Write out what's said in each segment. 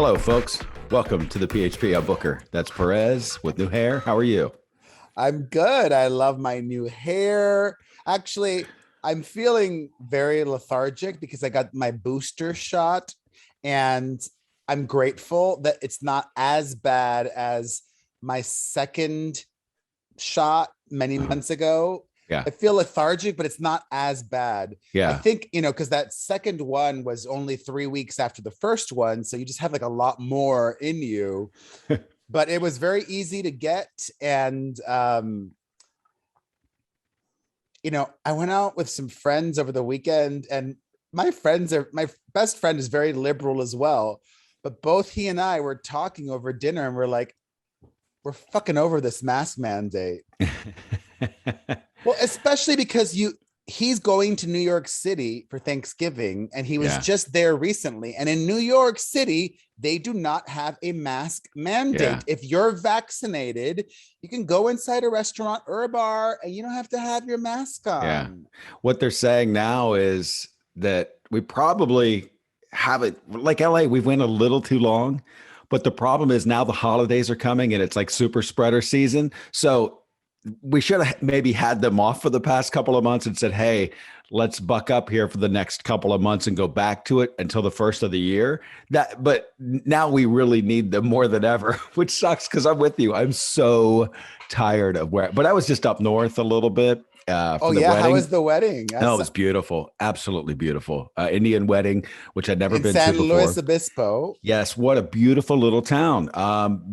Hello, folks. Welcome to the PHP. I'm Booker. That's Perez with new hair. How are you? I'm good. I love my new hair. Actually, I'm feeling very lethargic because I got my booster shot, and I'm grateful that it's not as bad as my second shot many months ago. Yeah. I feel lethargic, but it's not as bad. I Yeah. think, because that second one was only 3 weeks after the first one. So you just have like a lot more in you, but it was very easy to get. And, I went out with some friends over the weekend, and my best friend is very liberal as well. But both he and I were talking over dinner, and we're like, we're fucking over this mask mandate. Well, especially because he's going to New York City for Thanksgiving, and he was just there recently. And in New York City, they do not have a mask mandate. Yeah. If you're vaccinated, you can go inside a restaurant or a bar and you don't have to have your mask on. Yeah. What they're saying now is that we probably have it like LA, we've went a little too long, but the problem is now the holidays are coming and it's like super spreader season. So we should have maybe had them off for the past couple of months and said, hey, let's buck up here for the next couple of months and go back to it until the first of the year. But now we really need them more than ever, which sucks because I'm with you. I'm so tired of but I was just up north a little bit. Oh yeah, wedding. How was the wedding? No, it was beautiful, absolutely beautiful. Indian wedding, which I'd never been to before. San Luis Obispo. Yes, what a beautiful little town.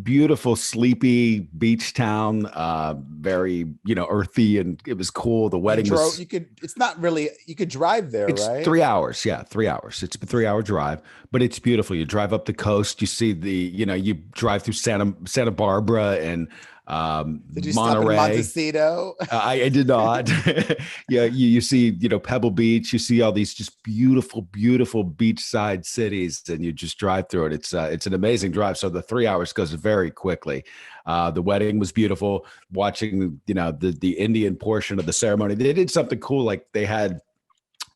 Beautiful, sleepy beach town. Very, earthy, and it was cool. The wedding was. It's not really. You could drive there, it's right? 3 hours. Yeah, 3 hours. It's a 3 hour drive, but it's beautiful. You drive up the coast. You see you drive through Santa Barbara and. Did you Monterey. Stop in Montecito? I did not. Yeah, you see, Pebble Beach. You see all these just beautiful, beautiful beachside cities, and you just drive through it. It's an amazing drive. So the 3 hours goes very quickly. The wedding was beautiful. Watching, the Indian portion of the ceremony, they did something cool. Like they had,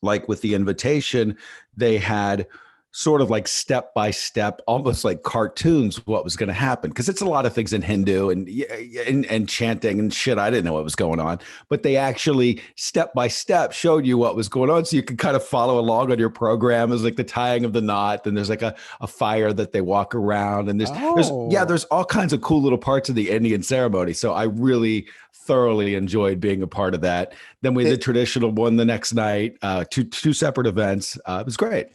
like with the invitation, they had sort of like step by step, almost like cartoons, what was going to happen. Because it's a lot of things in Hindu and chanting and shit. I didn't know what was going on, but they actually step by step showed you what was going on. So you could kind of follow along on your program. It was like the tying of the knot. Then there's like a fire that they walk around, and there's all kinds of cool little parts of the Indian ceremony. So I really thoroughly enjoyed being a part of that. Then we did the traditional one the next night, two separate events. It was great.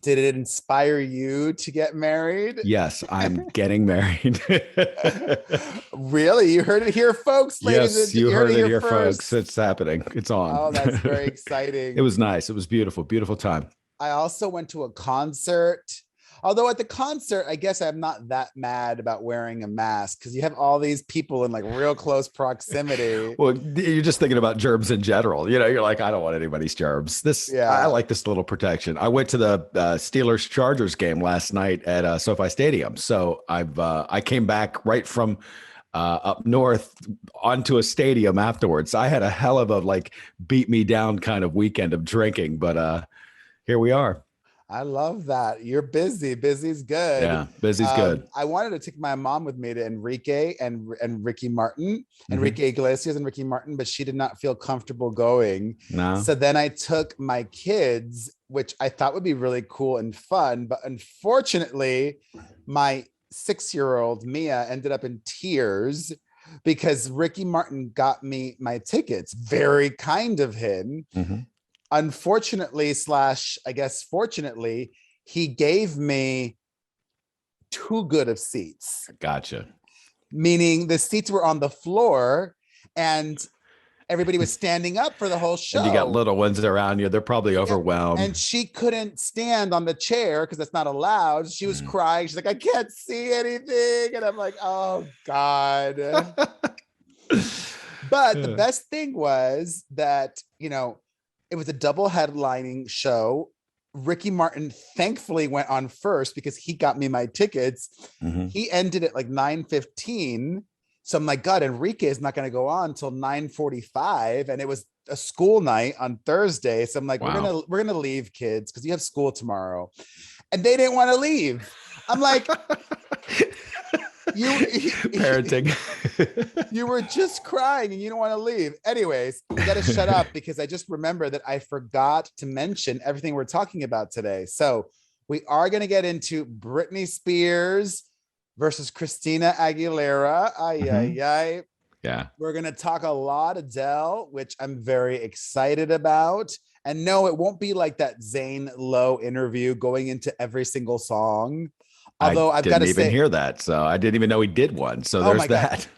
Did it inspire you to get married? Yes, I'm getting married. Really? You heard it here, folks? Ladies, yes, you heard it here, folks. It's happening. It's on. Oh, that's very exciting. It was nice. It was beautiful. Beautiful time. I also went to a concert. Although at the concert, I guess I'm not that mad about wearing a mask because you have all these people in like real close proximity. Well, you're just thinking about germs in general. You're like, I don't want anybody's germs. I like this little protection. I went to the Steelers Chargers game last night at SoFi Stadium. So I came back right from up north onto a stadium afterwards. I had a hell of a beat me down kind of weekend of drinking, but here we are. I love that. You're busy. Busy's good. Yeah, busy's good. I wanted to take my mom with me to Enrique and Ricky Martin, Enrique Iglesias and Ricky Martin, but she did not feel comfortable going. No. So then I took my kids, which I thought would be really cool and fun. But unfortunately, my 6-year-old Mia ended up in tears because Ricky Martin got me my tickets. Very kind of him. Mm-hmm. Unfortunately, I guess fortunately, he gave me too good of seats. Gotcha. Meaning the seats were on the floor and everybody was standing up for the whole show. And you got little ones around you. They're probably overwhelmed. And she couldn't stand on the chair because that's not allowed. She was crying. She's like, I can't see anything. And I'm like, oh, God. But the best thing was that, it was a double headlining show. Ricky Martin thankfully went on first because he got me my tickets. Mm-hmm. He ended at 9:15. So I'm like, God, Enrique is not going to go on until 9:45. And it was a school night on Thursday. So I'm like, wow. we're gonna leave, kids, because you have school tomorrow. And they didn't want to leave. I'm like, you parenting. you were just crying and you don't want to leave. Anyways, we got to shut up because I just remember that I forgot to mention everything we're talking about today. So we are going to get into Britney Spears versus Christina Aguilera. Yeah. We're going to talk a lot Adele, which I'm very excited about. And no, it won't be like that Zane Lowe interview going into every single song. Although I've got to even say, hear that. So I didn't even know he did one. So oh there's my God. that.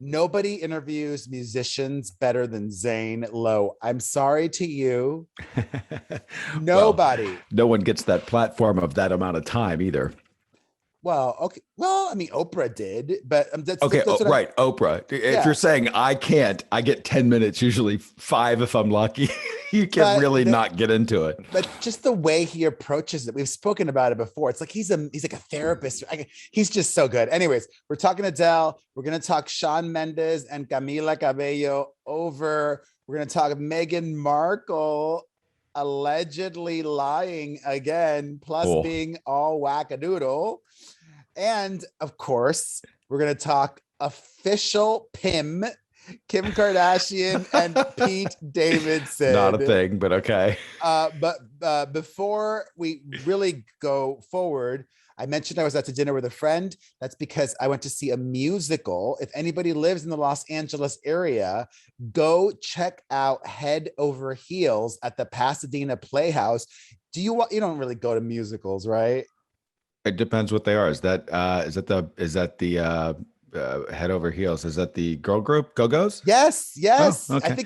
Nobody interviews musicians better than Zane Lowe. I'm sorry to you. Nobody. Well, no one gets that platform of that amount of time either. Well, okay. Well, I mean, Oprah did, but that's Okay. that's what Right. Oprah. If you're saying I can't, I get 10 minutes, usually 5 if I'm lucky. You can really not get into it. But just the way he approaches it, we've spoken about it before. It's like he's like a therapist. He's just so good. Anyways, we're talking Adele. We're going to talk Shawn Mendes and Camila Cabello over. We're going to talk Meghan Markle allegedly lying again, plus being all wackadoodle. And of course, we're going to talk official Kim Kardashian and Pete Davidson. Not a thing, but okay. But before we really go forward, I mentioned I was out to dinner with a friend. That's because I went to see a musical. If anybody lives in the Los Angeles area, go check out Head Over Heels at the Pasadena Playhouse. You don't really go to musicals, right? It depends what they are. Is that the Head Over Heels? Is that the girl group Go-Go's? Yes. Oh, okay.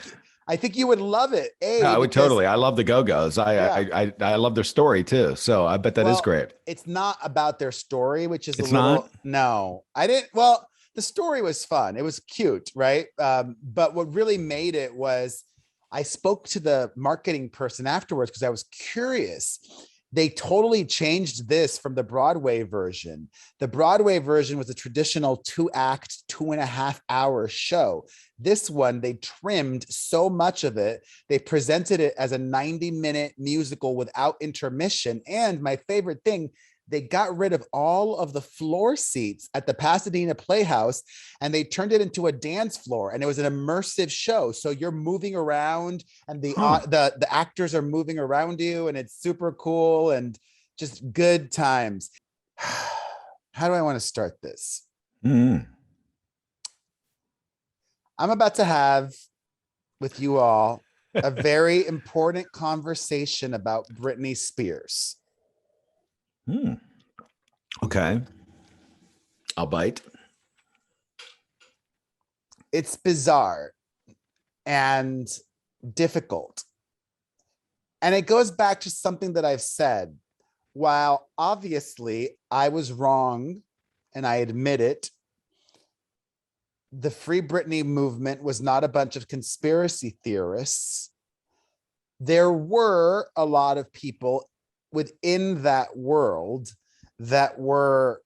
I think you would love it. I would totally. I love the Go-Go's. I love their story too. So I bet that is great. It's not about their story, which is not? No, I didn't. Well, the story was fun. It was cute, right? But what really made it was I spoke to the marketing person afterwards because I was curious. They totally changed this from the Broadway version. The Broadway version was a traditional 2-act, 2.5-hour show. This one, they trimmed so much of it. They presented it as a 90-minute musical without intermission. And my favorite thing, they got rid of all of the floor seats at the Pasadena Playhouse and they turned it into a dance floor, and it was an immersive show. So you're moving around and the actors are moving around you, and it's super cool and just good times. How do I want to start this? I'm about to have with you all a very important conversation about Britney Spears. Okay. I'll bite. It's bizarre and difficult. And it goes back to something that I've said. While obviously I was wrong, and I admit it, the Free Britney movement was not a bunch of conspiracy theorists. There were a lot of people within that world that were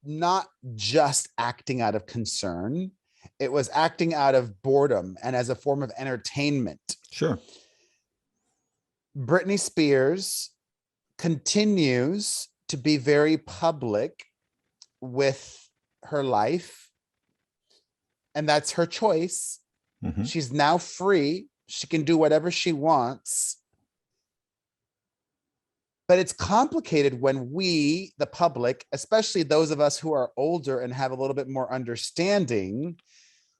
not just acting out of concern. It was acting out of boredom and as a form of entertainment. Sure. Britney Spears continues to be very public with her life, and that's her choice. Mm-hmm. She's now free. She can do whatever she wants. But it's complicated when we, the public, especially those of us who are older and have a little bit more understanding,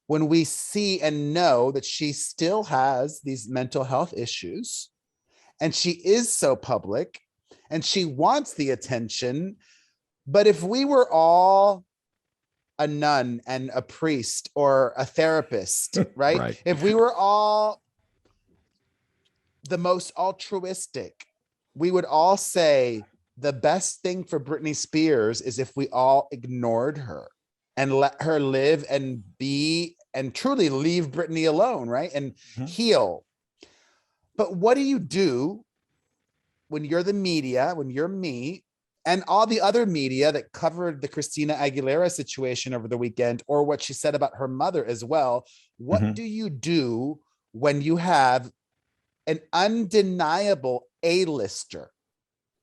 when we see and know that she still has these mental health issues and she is so public and she wants the attention. But if we were all a nun and a priest or a therapist, right? Right. If we were all the most altruistic, we would all say the best thing for Britney Spears is if we all ignored her and let her live and be and truly leave Britney alone, right? And heal. But what do you do when you're the media, when you're me, and all the other media that covered the Christina Aguilera situation over the weekend, or what she said about her mother as well? What do you do when you have an undeniable A-lister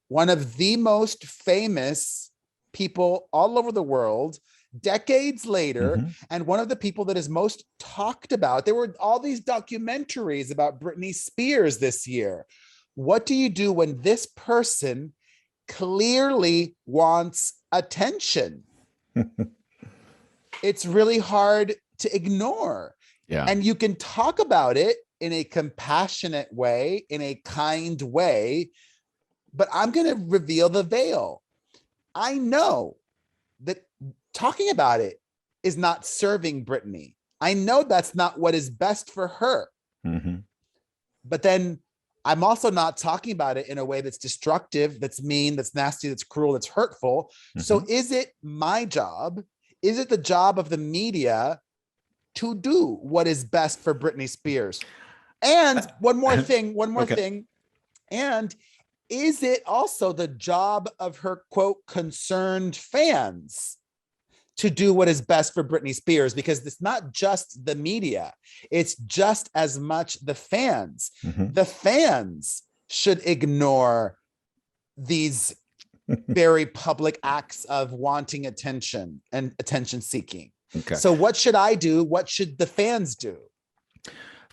one of the most famous people all over the world, decades later, and one of the people that is most talked about. There were all these documentaries about Britney Spears this year. What do you do when this person clearly wants attention? It's really hard to ignore. Yeah. And you can talk about it in a compassionate way, in a kind way, but I'm going to reveal the veil. I know that talking about it is not serving Britney. I know that's not what is best for her. But then I'm also not talking about it in a way that's destructive, that's mean, that's nasty, that's cruel, that's hurtful. So is it my job? Is it the job of the media to do what is best for Britney Spears? And one more thing. And is it also the job of her, quote, concerned fans to do what is best for Britney Spears? Because it's not just the media. It's just as much the fans. The fans should ignore these very public acts of wanting attention and attention seeking. Okay. So what should I do? What should the fans do?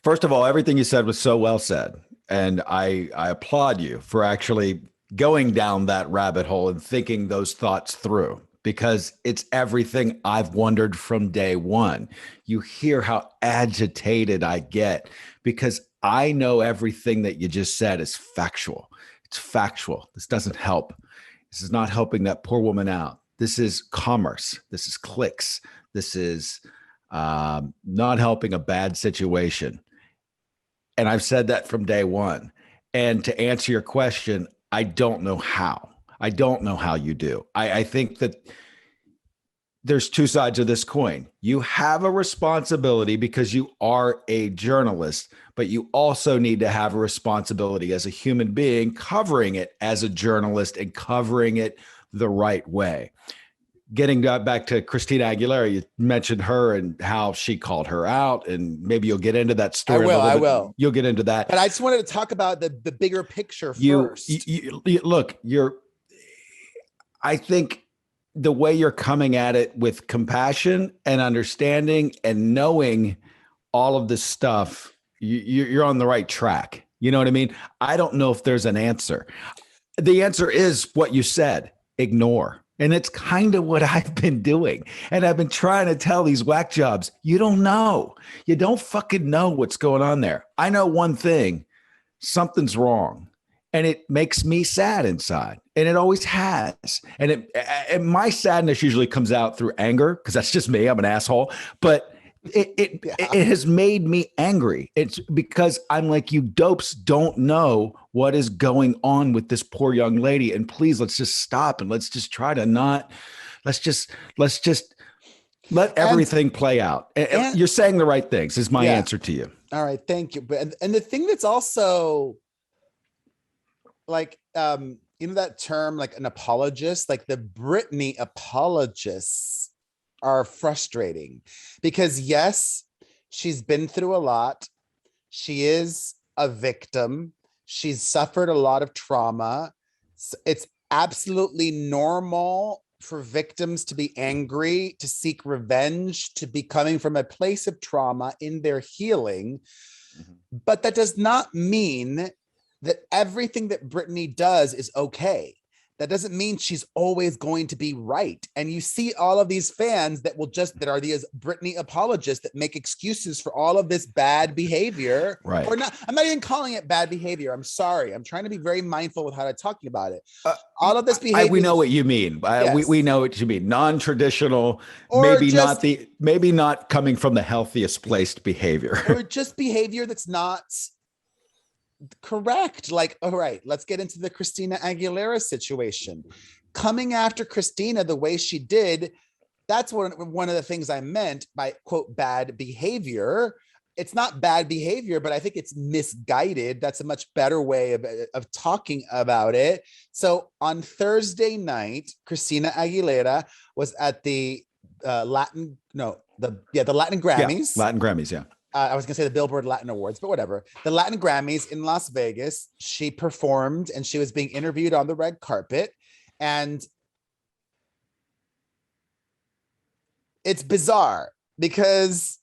First of all, everything you said was so well said. And I applaud you for actually going down that rabbit hole and thinking those thoughts through, because it's everything I've wondered from day one. You hear how agitated I get because I know everything that you just said is factual. It's factual. This doesn't help. This is not helping that poor woman out. This is commerce. This is clicks. This is not helping a bad situation. And I've said that from day one. And to answer your question, I don't know how. I don't know how you do. I think that there's two sides of this coin. You have a responsibility because you are a journalist, but you also need to have a responsibility as a human being, covering it as a journalist and covering it the right way. Getting back to Christina Aguilera, you mentioned her and how she called her out, and maybe you'll get into that story. I will. You'll get into that. But I just wanted to talk about the bigger picture first. Look, I think the way you're coming at it with compassion and understanding and knowing all of this stuff, you're on the right track. You know what I mean? I don't know if there's an answer. The answer is what you said, ignore. And it's kind of what I've been doing. And I've been trying to tell these whack jobs, you don't know. You don't fucking know what's going on there. I know one thing, something's wrong. And it makes me sad inside. And it always has. And my sadness usually comes out through anger, because that's just me. I'm an asshole. But it has made me angry. It's because I'm like, you dopes don't know what is going on with this poor young lady. And please, let's just stop and let's just try to not, let's just let everything play out. And you're saying the right things is my answer to you. All right. Thank you. But, and the thing that's also like, you know, that term, like an apologist, like the Britney apologists are frustrating because yes, she's been through a lot. She is a victim. She's suffered a lot of trauma. It's absolutely normal for victims to be angry, to seek revenge, to be coming from a place of trauma in their healing. But that does not mean that everything that Britney does is okay. That doesn't mean she's always going to be right. And you see all of these fans that are these Britney apologists that make excuses for all of this bad behavior. Right. Or not. I'm not even calling it bad behavior. I'm sorry. I'm trying to be very mindful with how I'm talking about it. All of this behavior. We know what you mean. Yes. We know what you mean. Non-traditional, or maybe not coming from the healthiest placed behavior. Or just behavior that's not correct. Like, all right, let's get into the Christina Aguilera situation. Coming after Christina the way she did, that's one of the things I meant by, quote, bad behavior. It's not bad behavior, but I think it's misguided. That's a much better way of talking about it. So on Thursday night, Christina Aguilera was at the Latin Grammys. Latin Grammys, yeah. I was gonna say the Billboard Latin Awards, but whatever. The Latin Grammys in Las Vegas. She performed and she was being interviewed on the red carpet. And it's bizarre because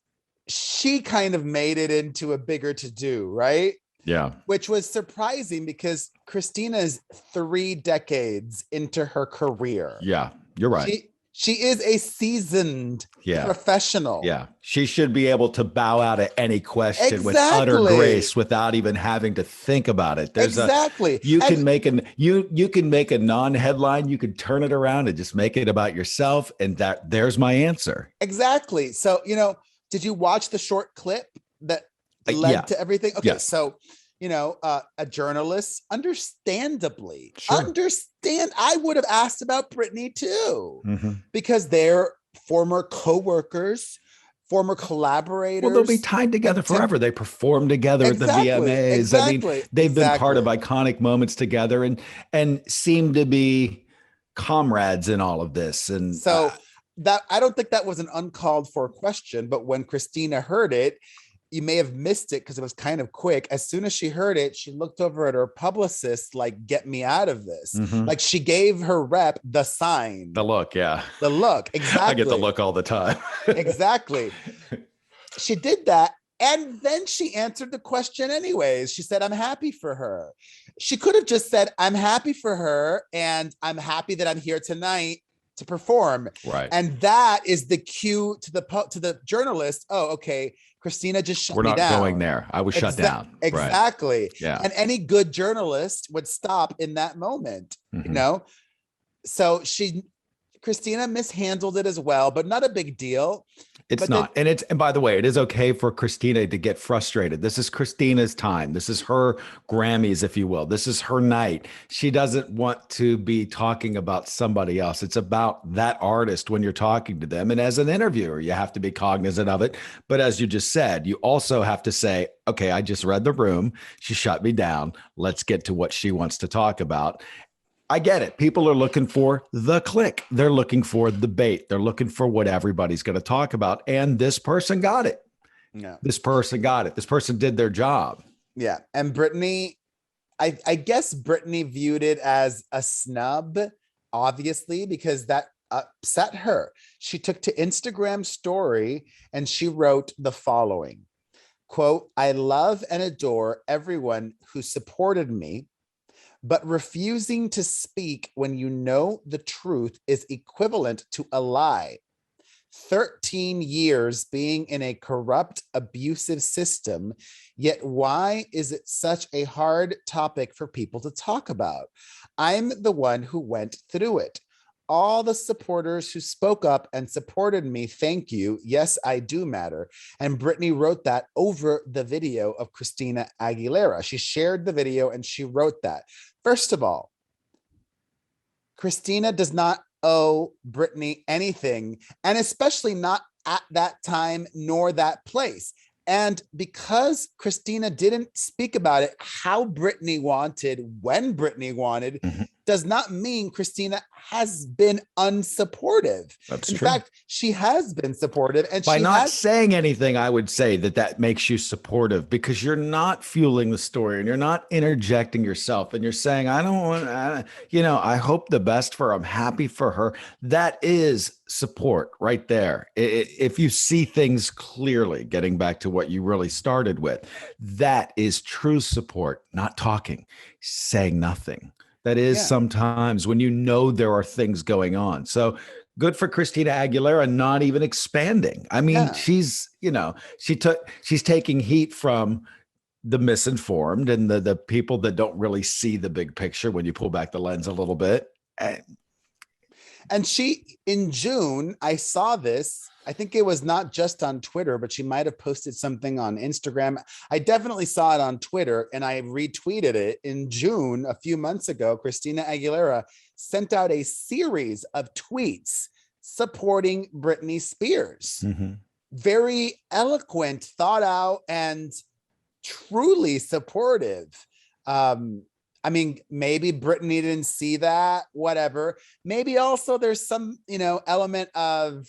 she kind of made it into a bigger to-do, right? Yeah. Which was surprising because Christina is 3 decades into her career. Yeah, you're right. She is a seasoned professional. Yeah. She should be able to bow out at any question with utter grace without even having to think about it. You can make a non-headline, you could turn it around and just make it about yourself. And there's my answer. Exactly. So, did you watch the short clip that led to everything? Okay. Yes. So, a journalist, understandably, I would have asked about Britney too, because they're former co-workers, former collaborators. Well, they'll be tied together forever. They perform together at the VMAs. Exactly. I mean, they've been part of iconic moments together and seem to be comrades in all of this. And so that I don't think that was an uncalled for question, but when Christina heard it, you may have missed it because it was kind of quick. As soon as she heard it, she looked over at her publicist, like, get me out of this. Like, she gave her rep the sign. The look, yeah. The look, exactly. I get the look all the time. Exactly. She did that. And then she answered the question anyways. She said, I'm happy for her. She could have just said, I'm happy for her. And I'm happy that I'm here tonight to perform. Right. And that is the cue to the journalist. Oh, okay. Christina just shut me down. We're not going there. I was shut down. Exactly. Right. Yeah. And any good journalist would stop in that moment, So Christina mishandled it as well, but not a big deal. It's not. And by the way, it is okay for Christina to get frustrated. This is Christina's time. This is her Grammys, if you will. This is her night. She doesn't want to be talking about somebody else. It's about that artist when you're talking to them. And as an interviewer, you have to be cognizant of it. But as you just said, you also have to say, okay, I just read the room. She shut me down. Let's get to what she wants to talk about. I get it. People are looking for the click. They're looking for the bait. They're looking for what everybody's going to talk about. And this person got it. Yeah. This person got it. This person did their job. Yeah. And Britney, I guess Britney viewed it as a snub, obviously, because that upset her. She took to Instagram story and she wrote the following, quote, I love and adore everyone who supported me, but refusing to speak when you know the truth is equivalent to a lie. 13 years being in a corrupt, abusive system, yet why is it such a hard topic for people to talk about? I'm the one who went through it. All the supporters who spoke up and supported me, thank you. Yes, I do matter. And Britney wrote that over the video of Christina Aguilera. She shared the video and she wrote that. First of all, Christina does not owe Britney anything, and especially not at that time nor that place. And because Christina didn't speak about it how Britney wanted, when Britney wanted, does not mean Christina has been unsupportive. That's in true. fact, she has been supportive. And by not saying anything, I would say that makes you supportive because you're not fueling the story and you're not interjecting yourself and you're saying, I don't want, I hope the best for her. I'm happy for her. That is support right there. If you see things clearly, getting back to what you really started with, that is true support, not talking, saying nothing. That is sometimes when you know there are things going on. So good for Christina Aguilera not even expanding. I mean, she's taking heat from the misinformed and the people that don't really see the big picture when you pull back the lens a little bit. And she, in June, I saw this. I think it was not just on Twitter, but she might have posted something on Instagram. I definitely saw it on Twitter and I retweeted it in June, a few months ago. Christina Aguilera sent out a series of tweets supporting Britney Spears. Very eloquent, thought out, and truly supportive. I mean, maybe Britney didn't see that, whatever. Maybe also there's some, element of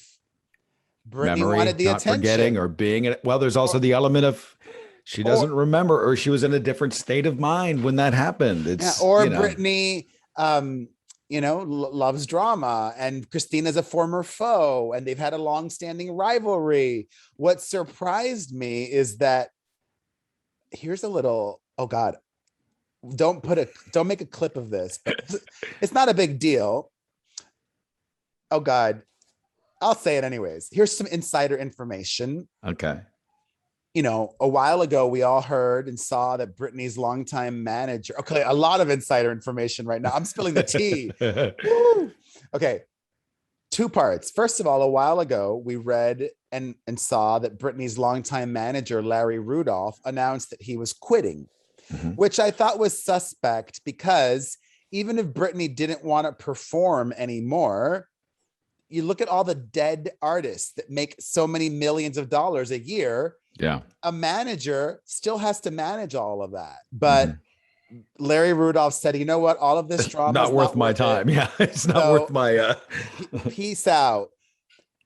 Britney Memory, wanted the not forgetting, attention. or being well. There's also the element of she doesn't remember, or she was in a different state of mind when that happened. It's Britney, loves drama, and Christina's a former foe, and they've had a long-standing rivalry. What surprised me is that here's a little, oh God, don't make a clip of this, but it's not a big deal. Oh God, I'll say it anyways. Here's some insider information. Okay. A while ago, we all heard and saw that Britney's longtime manager. Okay, a lot of insider information right now. I'm spilling the tea. Woo. Okay, two parts. First of all, a while ago, we read and saw that Britney's longtime manager, Larry Rudolph, announced that he was quitting, which I thought was suspect because even if Britney didn't want to perform anymore, you look at all the dead artists that make so many millions of dollars a year. Yeah. A manager still has to manage all of that. But Larry Rudolph said, you know what? All of this drama not is worth my time. Yeah. It's not worth my peace out.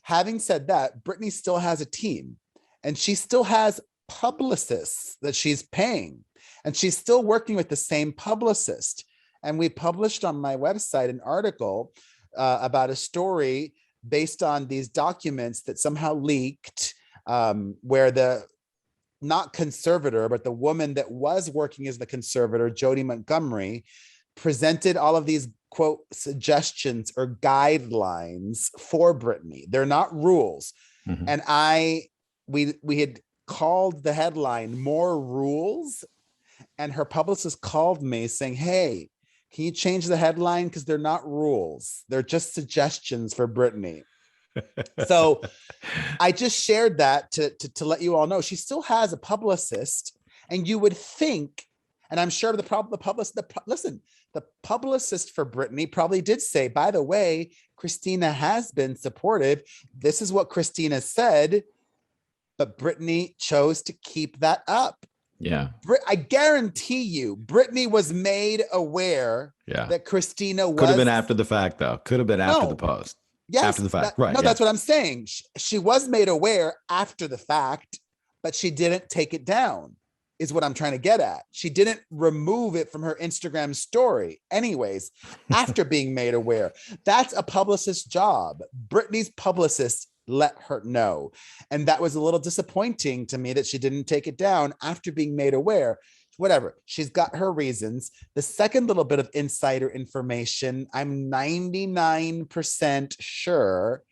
Having said that, Britney still has a team, and she still has publicists that she's paying, and she's still working with the same publicist. And we published on my website an article about a story based on these documents that somehow leaked, where the not conservator, but the woman that was working as the conservator, Jody Montgomery, presented all of these quote suggestions or guidelines for Britney. They're not rules. And we had called the headline "More Rules," and her publicist called me saying, hey, can you change the headline? Because they're not rules. They're just suggestions for Britney. So I just shared that to let you all know she still has a publicist, and you would think, and I'm sure the publicist for Britney probably did say, by the way, Christina has been supportive. This is what Christina said, but Britney chose to keep that up. Yeah. I guarantee you, Britney was made aware that Christina was. Could have been after the fact, though. Could have been after the post. Yes. After the fact. Right. No, that's what I'm saying. She was made aware after the fact, but she didn't take it down, is what I'm trying to get at. She didn't remove it from her Instagram story. Anyways, after being made aware, that's a publicist's job. Britney's publicist let her know. And that was a little disappointing to me that she didn't take it down after being made aware. Whatever, she's got her reasons. The second little bit of insider information, I'm 99% sure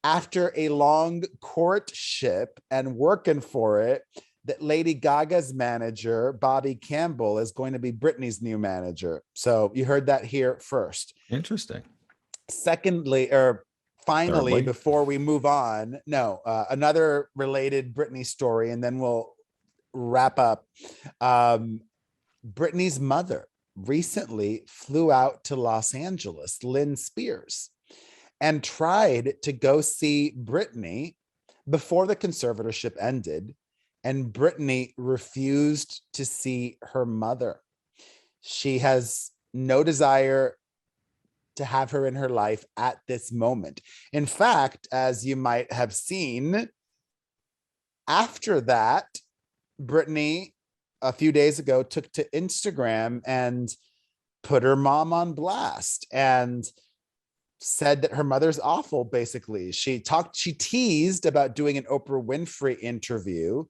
after a long courtship and working for it, that Lady Gaga's manager, Bobby Campbell, is going to be Britney's new manager. So you heard that here first. Interesting. Finally, Thirdly, before we move on, another related Britney story, and then we'll wrap up. Britney's mother recently flew out to Los Angeles, Lynn Spears, and tried to go see Britney before the conservatorship ended, and Britney refused to see her mother. She has no desire to have her in her life at this moment. In fact, as you might have seen, after that, Britney a few days ago took to Instagram and put her mom on blast and said that her mother's awful. Basically, she teased about doing an Oprah Winfrey interview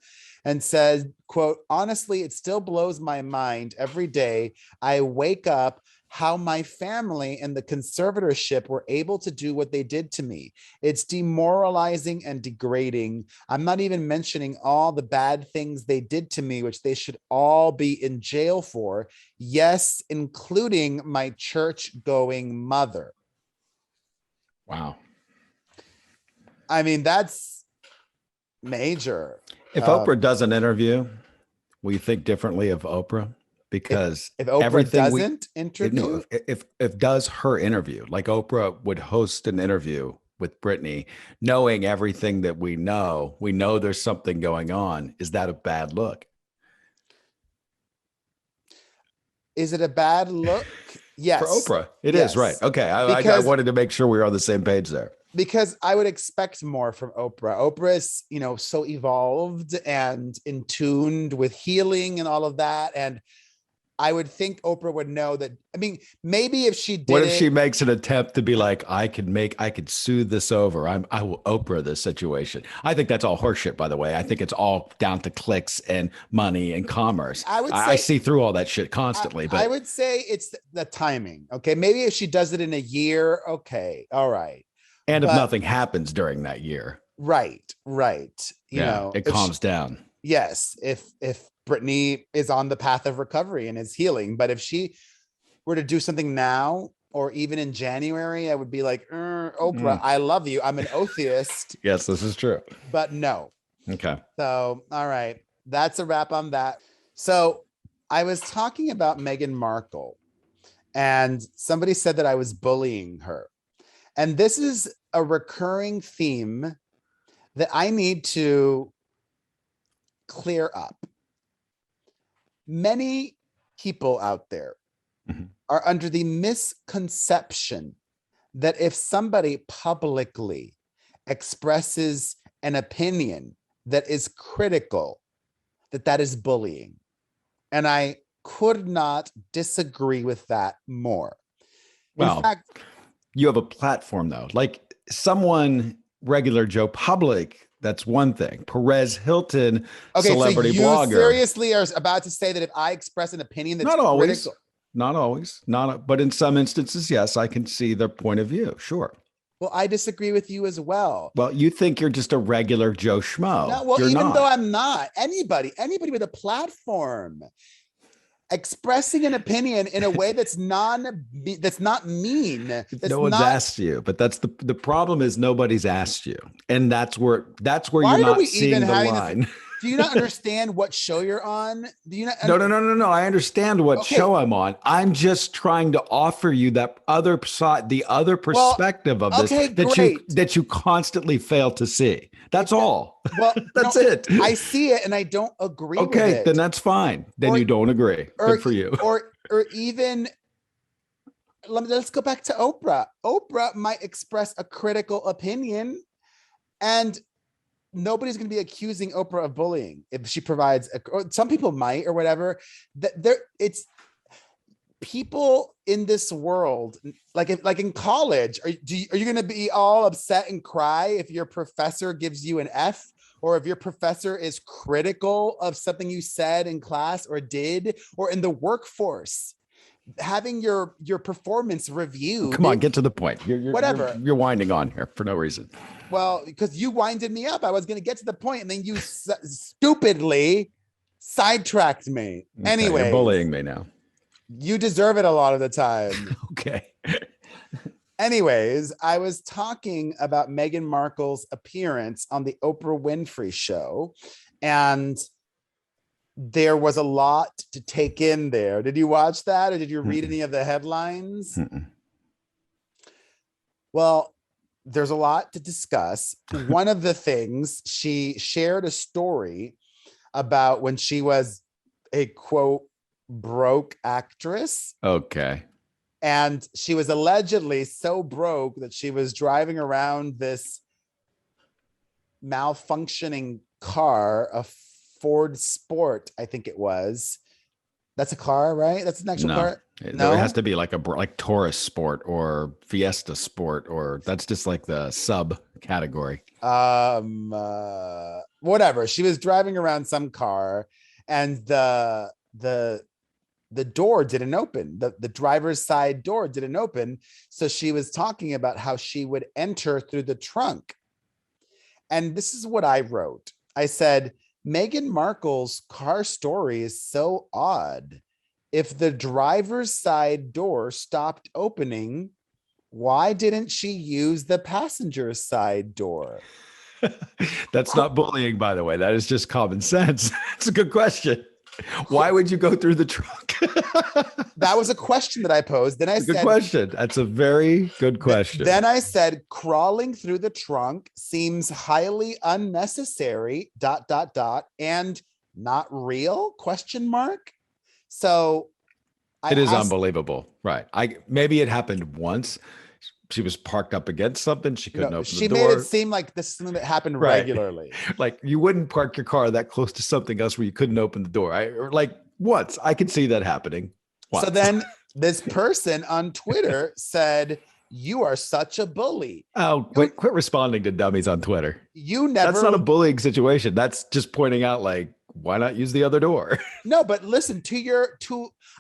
and said, quote, honestly, it still blows my mind every day. I wake up how my family and the conservatorship were able to do what they did to me. It's demoralizing and degrading. I'm not even mentioning all the bad things they did to me, which they should all be in jail for. Yes, including my church-going mother. Wow. I mean, that's major. If Oprah does an interview, we think differently of Oprah. Because if Oprah doesn't interview, if does her interview, like Oprah would host an interview with Britney, knowing everything that we know there's something going on. Is that a bad look? Is it a bad look? Yes. For Oprah, it is, right. Okay. I wanted to make sure we were on the same page there. because I would expect more from Oprah. Oprah is, so evolved and in tuned with healing and all of that. And I would think Oprah would know that. I mean, maybe if she did What if she makes an attempt to be like, I could smooth this over. I will Oprah this situation. I think that's all horseshit, by the way. I think it's all down to clicks and money and commerce. I see through all that shit constantly. But I would say it's the timing. Okay. Maybe if she does it in a year. Okay. All right. And if nothing happens during that year. Right. It calms down. Yes. If Britney is on the path of recovery and is healing, but if she were to do something now or even in January, I would be like, Oprah, I love you. I'm an atheist. Yes, this is true. But no. Okay. So, all right. That's a wrap on that. So I was talking about Meghan Markle and somebody said that I was bullying her. And this is a recurring theme that I need to clear up. Many people out there are under the misconception that if somebody publicly expresses an opinion that is critical, that is bullying. And I could not disagree with that more. Well, in fact, you have a platform though, like someone regular Joe Public. That's one thing. Perez Hilton, celebrity so you blogger. Seriously are about to say that if I express an opinion that's not always, but in some instances, yes, I can see their point of view. Sure. Well, I disagree with you as well. Well, you think you're just a regular Joe Schmo. No, well, even though I'm not, anybody with a platform expressing an opinion in a way that's not mean. No one's asked you, but that's the problem is nobody's asked you. And that's where you're not seeing the line. Do you not understand what show you're on? Do you not? No. I understand what show I'm on. I'm just trying to offer you that other side, the other perspective of this that you constantly fail to see. That's all. Well, that's it. I see it and I don't agree with it. Okay, then that's fine. Then you don't agree. Good for you. Or even let's go back to Oprah. Oprah might express a critical opinion and nobody's going to be accusing Oprah of bullying if she provides or some people might or whatever. It's people in this world, like in college, are you going to be all upset and cry if your professor gives you an F or if your professor is critical of something you said in class or did, or in the workforce? Having your performance reviewed. Come on, get to the point. Whatever. You're winding on here for no reason. Well, because you winded me up. I was going to get to the point, and then you stupidly sidetracked me. Okay, anyway, you're bullying me now. You deserve it a lot of the time. Okay. Anyways, I was talking about Meghan Markle's appearance on the Oprah Winfrey show, and there was a lot to take in there. Did you watch that, or did you read any of the headlines? Well, there's a lot to discuss. One of the things, she shared a story about when she was a quote broke actress. Okay. And she was allegedly so broke that she was driving around this malfunctioning car, a Ford Sport, I think it was. That's a car, right? That's an actual car. No, it has to be like Taurus Sport or Fiesta Sport, or that's just like the sub category. Whatever. She was driving around some car, and the door didn't open. The driver's side door didn't open. So she was talking about how she would enter through the trunk. And this is what I wrote. I said, Meghan Markle's car story is so odd. If the driver's side door stopped opening, why didn't she use the passenger side door? That's not bullying, by the way. That is just common sense. It's a good question. Why would you go through the trunk? That was a question that I posed. Then I said, good question. That's a very good question. Then I said, crawling through the trunk seems highly unnecessary, ... and not real, ? So it is unbelievable. Right. Maybe it happened once, she was parked up against something. She couldn't open she the door. made it seem like this is something that happened regularly. Like you wouldn't park your car that close to something else where you couldn't open the door. Or like once I could see that happening. Once. So then this person on Twitter said, "You are such a bully." Oh, quit responding to dummies on Twitter. That's not a bullying situation. That's just pointing out, like, why not use the other door? No, but listen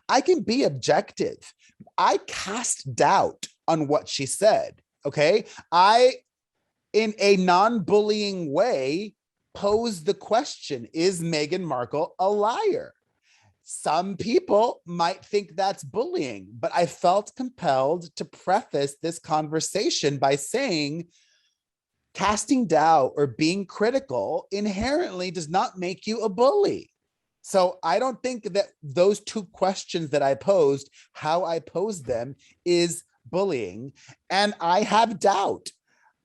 I can be objective. I cast doubt on what she said. Okay. I, in a non-bullying way, posed the question, is Meghan Markle a liar? Some people might think that's bullying, but I felt compelled to preface this conversation by saying casting doubt or being critical inherently does not make you a bully. So I don't think that those two questions that I posed, how I posed them, is bullying. And I have doubt.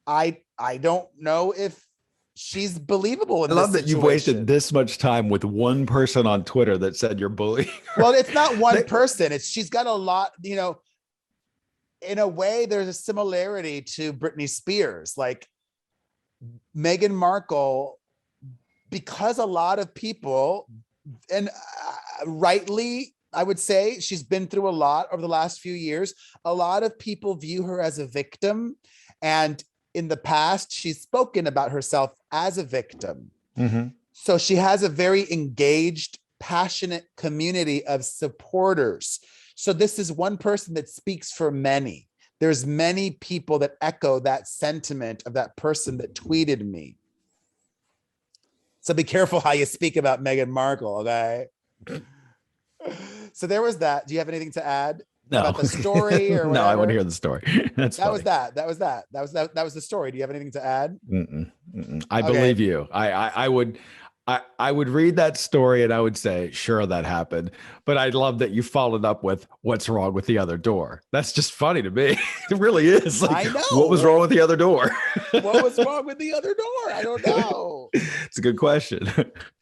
I don't know if she's believable in this situation. I love that you've wasted this much time with one person on Twitter that said you're bullying her. Well, it's not one person. She's got a lot, in a way, there's a similarity to Britney Spears. Like Meghan Markle, because a lot of people, and rightly, I would say she's been through a lot over the last few years. A lot of people view her as a victim. And in the past, she's spoken about herself as a victim. Mm-hmm. So she has a very engaged, passionate community of supporters. So this is one person that speaks for many. There's many people that echo that sentiment of that person that tweeted me. So be careful how you speak about Meghan Markle, okay? So there was that. Do you have anything to add about the story or whatever? No, I want to hear the story. That was the story. Do you have anything to add? I believe you. I would read that story and I would say, sure, that happened. But I love that you followed up with what's wrong with the other door. That's just funny to me. It really is. Like, I know. What was wrong with the other door? What was wrong with the other door? I don't know. It's a good question.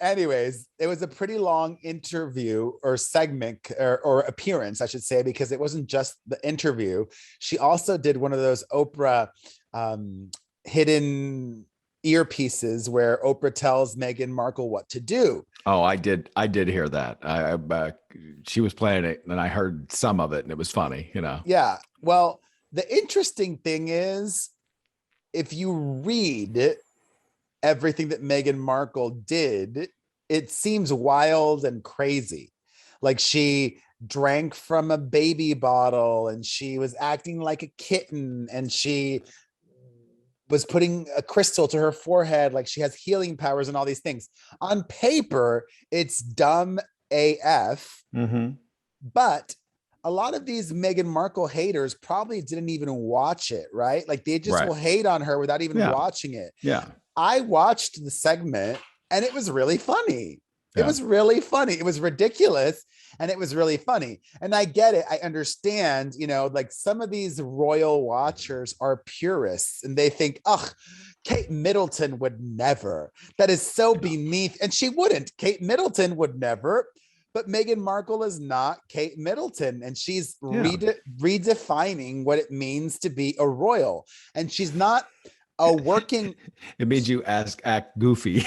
Anyways, it was a pretty long interview or segment or appearance, I should say, because it wasn't just the interview. She also did one of those Oprah hidden earpieces where Oprah tells Meghan Markle what to do. Oh, I did hear that. She was playing it and I heard some of it and it was funny, Yeah. Well, the interesting thing is, if you read everything that Meghan Markle did, it seems wild and crazy. Like she drank from a baby bottle and she was acting like a kitten and she was putting a crystal to her forehead, like she has healing powers and all these things. On paper, it's dumb AF, but a lot of these Meghan Markle haters probably didn't even watch it, right? Like they just will hate on her without even watching it. Yeah. I watched the segment and it was really funny. It was really funny. It was ridiculous. And it was really funny. And I get it. I understand, like some of these royal watchers are purists and they think, Kate Middleton would never. That is so beneath. And she wouldn't. Kate Middleton would never. But Meghan Markle is not Kate Middleton. And she's redefining what it means to be a royal. And she's not a working. It means you act goofy.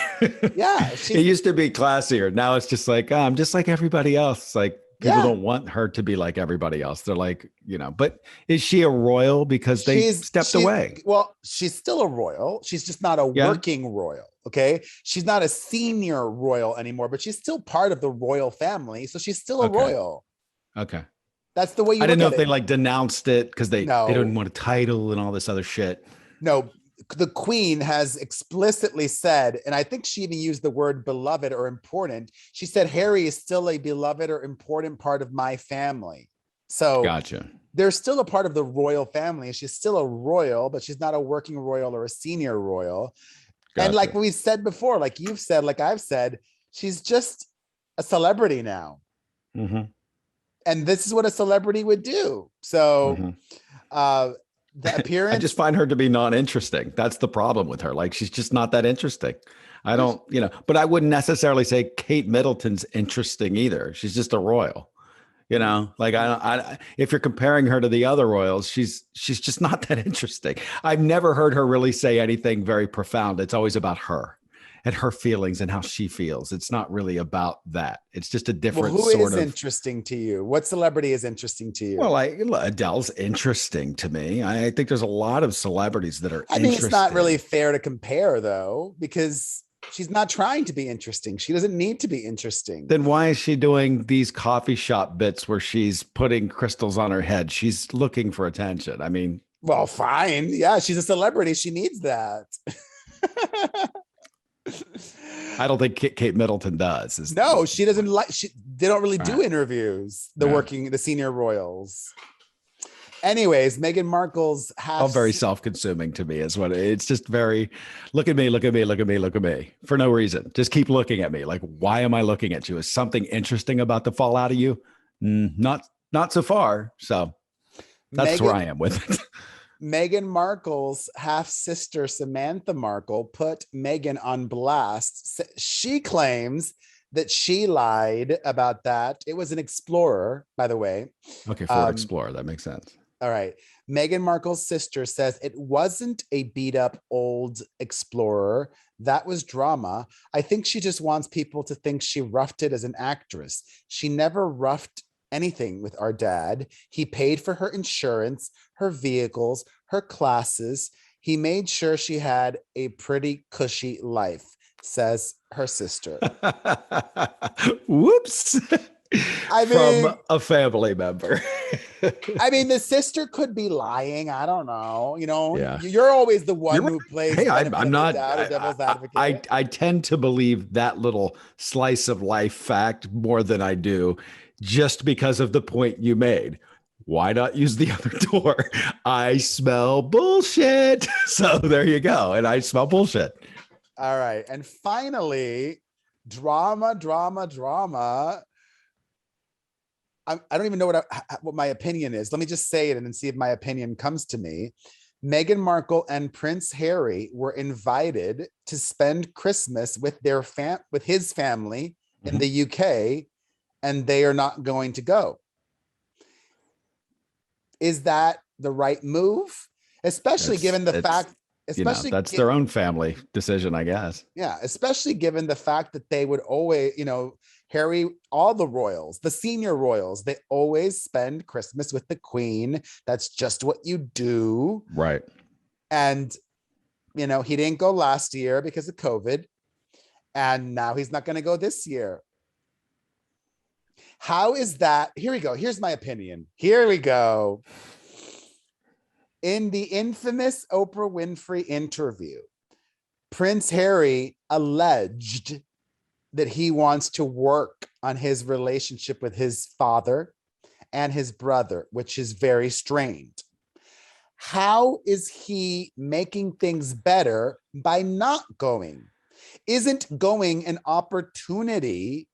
Yeah. It used to be classier. Now it's just like, I'm just like everybody else. Like people don't want her to be like everybody else. They're like, but is she a royal because they stepped away? Well, she's still a royal. She's just not a working royal. Okay. She's not a senior royal anymore, but she's still part of the royal family. So she's still a royal. Okay. That's the way you I didn't know if it. they like denounced it because they didn't want a title and all this other shit. No. The Queen has explicitly said, and I think she even used the word beloved or important. She said, Harry is still a beloved or important part of my family. So gotcha. They're still a part of the royal family. She's still a royal, but she's not a working royal or a senior royal. Gotcha. And like we said before, like you've said, like I've said, she's just a celebrity now. Mm-hmm. And this is what a celebrity would do. So, the appearance. I just find her to be non-interesting. That's the problem with her. Like she's just not that interesting. I don't, but I wouldn't necessarily say Kate Middleton's interesting either. She's just a royal, You know, like if you're comparing her to the other royals, she's just not that interesting. I've never heard her really say anything very profound. It's always about her and her feelings and how she feels. It's not really about that. It's just a Well, different who sort is of. interesting to you? What celebrity is interesting to you? Well, Adele's interesting to me. I think there's a lot of celebrities that are I mean, it's not really interesting. fair to compare though, because she's not trying to be interesting. She doesn't need to be interesting. Then why is she doing these coffee shop bits where she's putting crystals on her head? She's looking for attention. I mean, Well, fine. Yeah, she's a celebrity. She needs that. I don't think Kate Middleton does. No, she doesn't like. They don't really do right. interviews. Yeah. The senior royals. Anyways, Meghan Markle's All very self-consuming to me is what it's just very look at me, look at me, look at me, look at me for no reason. Just keep looking at me. Like, why am I looking at you? Is something interesting about to fall out of you? Not so far. So that's where I am with it. Meghan Markle's half sister, Samantha Markle, put Meghan on blast. She claims that she lied about that. It was an Explorer, by the way. Okay, Ford Explorer. That makes sense. All right. Meghan Markle's sister says it wasn't a beat up old Explorer. That was drama. I think she just wants people to think she roughed it as an actress. She never roughed anything with our dad. He paid for her insurance, her vehicles, her classes. He made sure she had a pretty cushy life, says her sister. Whoops. I mean, from a family member. I mean, the sister could be lying. I don't know. You know, yeah. You're always the one who plays. Hey, I'm not. Devil's advocate. I tend to believe that little slice of life fact more than I do, just because of the point you made. Why not use the other door? I smell bullshit. So there you go. And I smell bullshit. All right. And finally, drama. I don't even know what my opinion is. Let me just say it and then see if my opinion comes to me. Meghan Markle and Prince Harry were invited to spend Christmas with with his family in the UK, and they are not going to go. Is that the right move? Especially given the fact, that's their own family decision, I guess. Yeah, especially given the fact that they would always, Harry, all the royals, the senior royals, they always spend Christmas with the Queen. That's just what you do. Right. And, he didn't go last year because of COVID. And now he's not going to go this year. How is that? Here we go. Here's my opinion. Here we go. In the infamous Oprah Winfrey interview, Prince Harry alleged that he wants to work on his relationship with his father and his brother, which is very strained. How is he making things better by not going? Isn't going an opportunity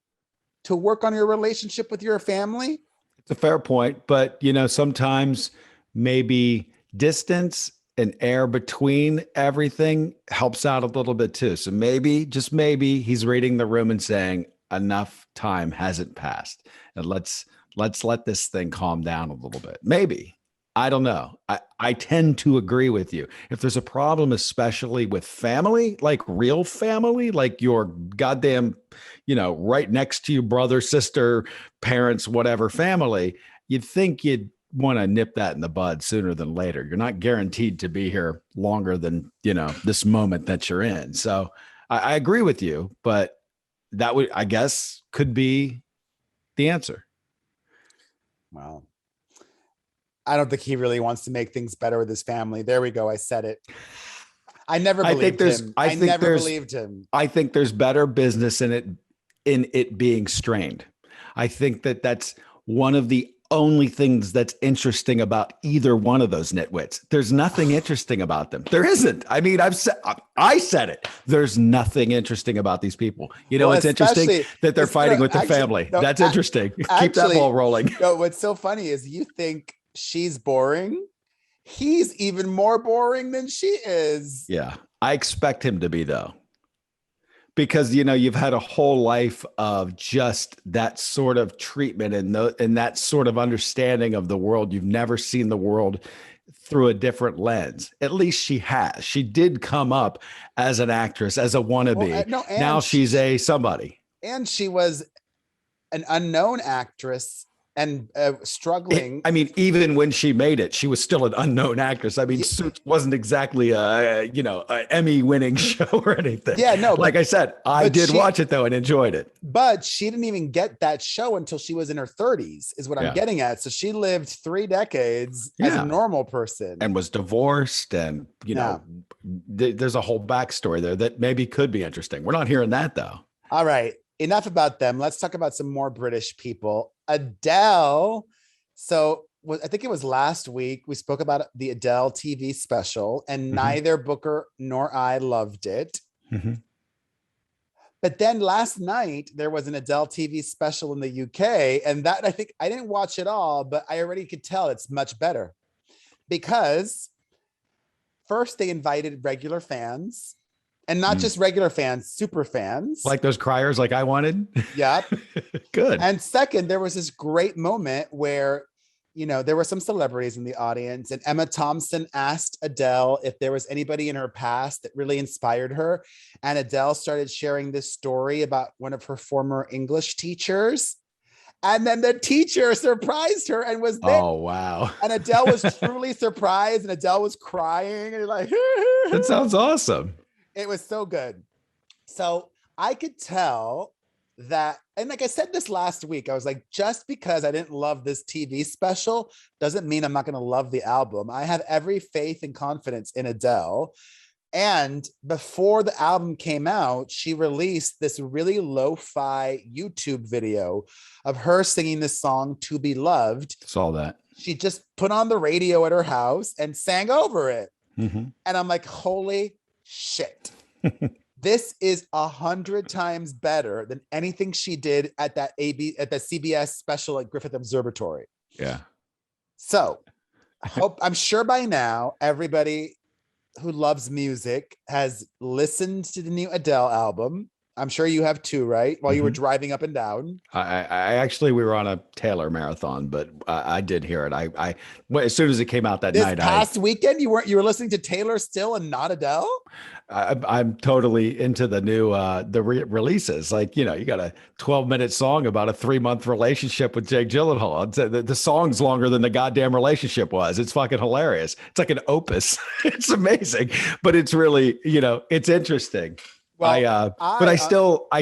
to work on your relationship with your family? It's a fair point, but sometimes maybe distance and air between everything helps out a little bit too. So maybe, just maybe, he's reading the room and saying enough time hasn't passed, and let's let this thing calm down a little bit. Maybe. I don't know. I tend to agree with you. If there's a problem, especially with family, like real family, like your goddamn, right next to you, brother, sister, parents, whatever family, you'd think you'd want to nip that in the bud sooner than later. You're not guaranteed to be here longer than, this moment that you're in. So I agree with you, but that would, I guess, could be the answer. Well, I don't think he really wants to make things better with his family. There we go. I said it. I never believed him. I never believed him. I think there's better business in it being strained. I think that's one of the only things that's interesting about either one of those nitwits. There's nothing interesting about them. There isn't. I mean, I said it. There's nothing interesting about these people. It's interesting that they're fighting with the family. That's interesting. Keep that ball rolling. No, what's so funny is you think she's boring. He's even more boring than she is. Yeah. I expect him to be, though. because you've had a whole life of just that sort of treatment and that sort of understanding of the world. You've never seen the world through a different lens. At least she has. She did come up as an actress, as a wannabe. Well, no, and now she's a somebody. And she was an unknown actress and struggling. I mean, even when she made it, she was still an unknown actress. I mean, Suits wasn't exactly a Emmy-winning show or anything. Yeah, no. Like I said, I did watch it though and enjoyed it. But she didn't even get that show until she was in her 30s, is what I'm getting at. So she lived 3 decades as a normal person and was divorced, and there's a whole backstory there that maybe could be interesting. We're not hearing that though. All right. Enough about them. Let's talk about some more British people. Adele. So I think it was last week we spoke about the Adele TV special, and neither Booker nor I loved it. Mm-hmm. But then last night there was an Adele TV special in the UK, and that I think I didn't watch it all, but I already could tell it's much better because first they invited regular fans. And not just regular fans, super fans. Like those criers like I wanted? Yep. Good. And second, there was this great moment where, there were some celebrities in the audience, and Emma Thompson asked Adele if there was anybody in her past that really inspired her. And Adele started sharing this story about one of her former English teachers. And then the teacher surprised her and was there. Oh, wow. And Adele was truly surprised, and Adele was crying and like, that sounds awesome. It was so good. So I could tell that, and like I said this last week, I was like, just because I didn't love this TV special doesn't mean I'm not going to love the album. I have every faith and confidence in Adele. And before the album came out, she released this really lo-fi YouTube video of her singing this song, To Be Loved. Saw that. She just put on the radio at her house and sang over it. Mm-hmm. And I'm like, holy shit. This is 100 times better than anything she did at the CBS special at Griffith Observatory. Yeah. So I'm sure by now everybody who loves music has listened to the new Adele album. I'm sure you have too, right? While you were driving up and down. I actually, we were on a Taylor marathon, but I did hear it. As soon as it came out that night. This past weekend, you were listening to Taylor still and not Adele? I'm totally into the new releases. Like, you got a 12-minute song about a 3-month relationship with Jake Gyllenhaal. The song's longer than the goddamn relationship was. It's fucking hilarious. It's like an opus. It's amazing, but it's really, it's interesting. Well, but I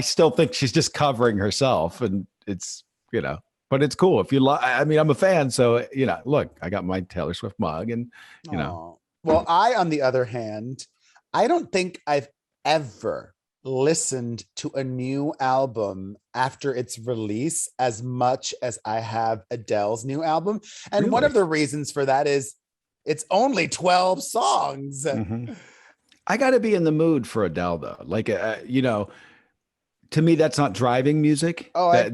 still think she's just covering herself, and it's, but it's cool. If you I'm a fan. So, look, I got my Taylor Swift mug and, Well, on the other hand, I don't think I've ever listened to a new album after its release as much as I have Adele's new album. And one of the reasons for that is it's only 12 songs. Mm-hmm. I got to be in the mood for Adele, though. Like, to me, that's not driving music. Oh,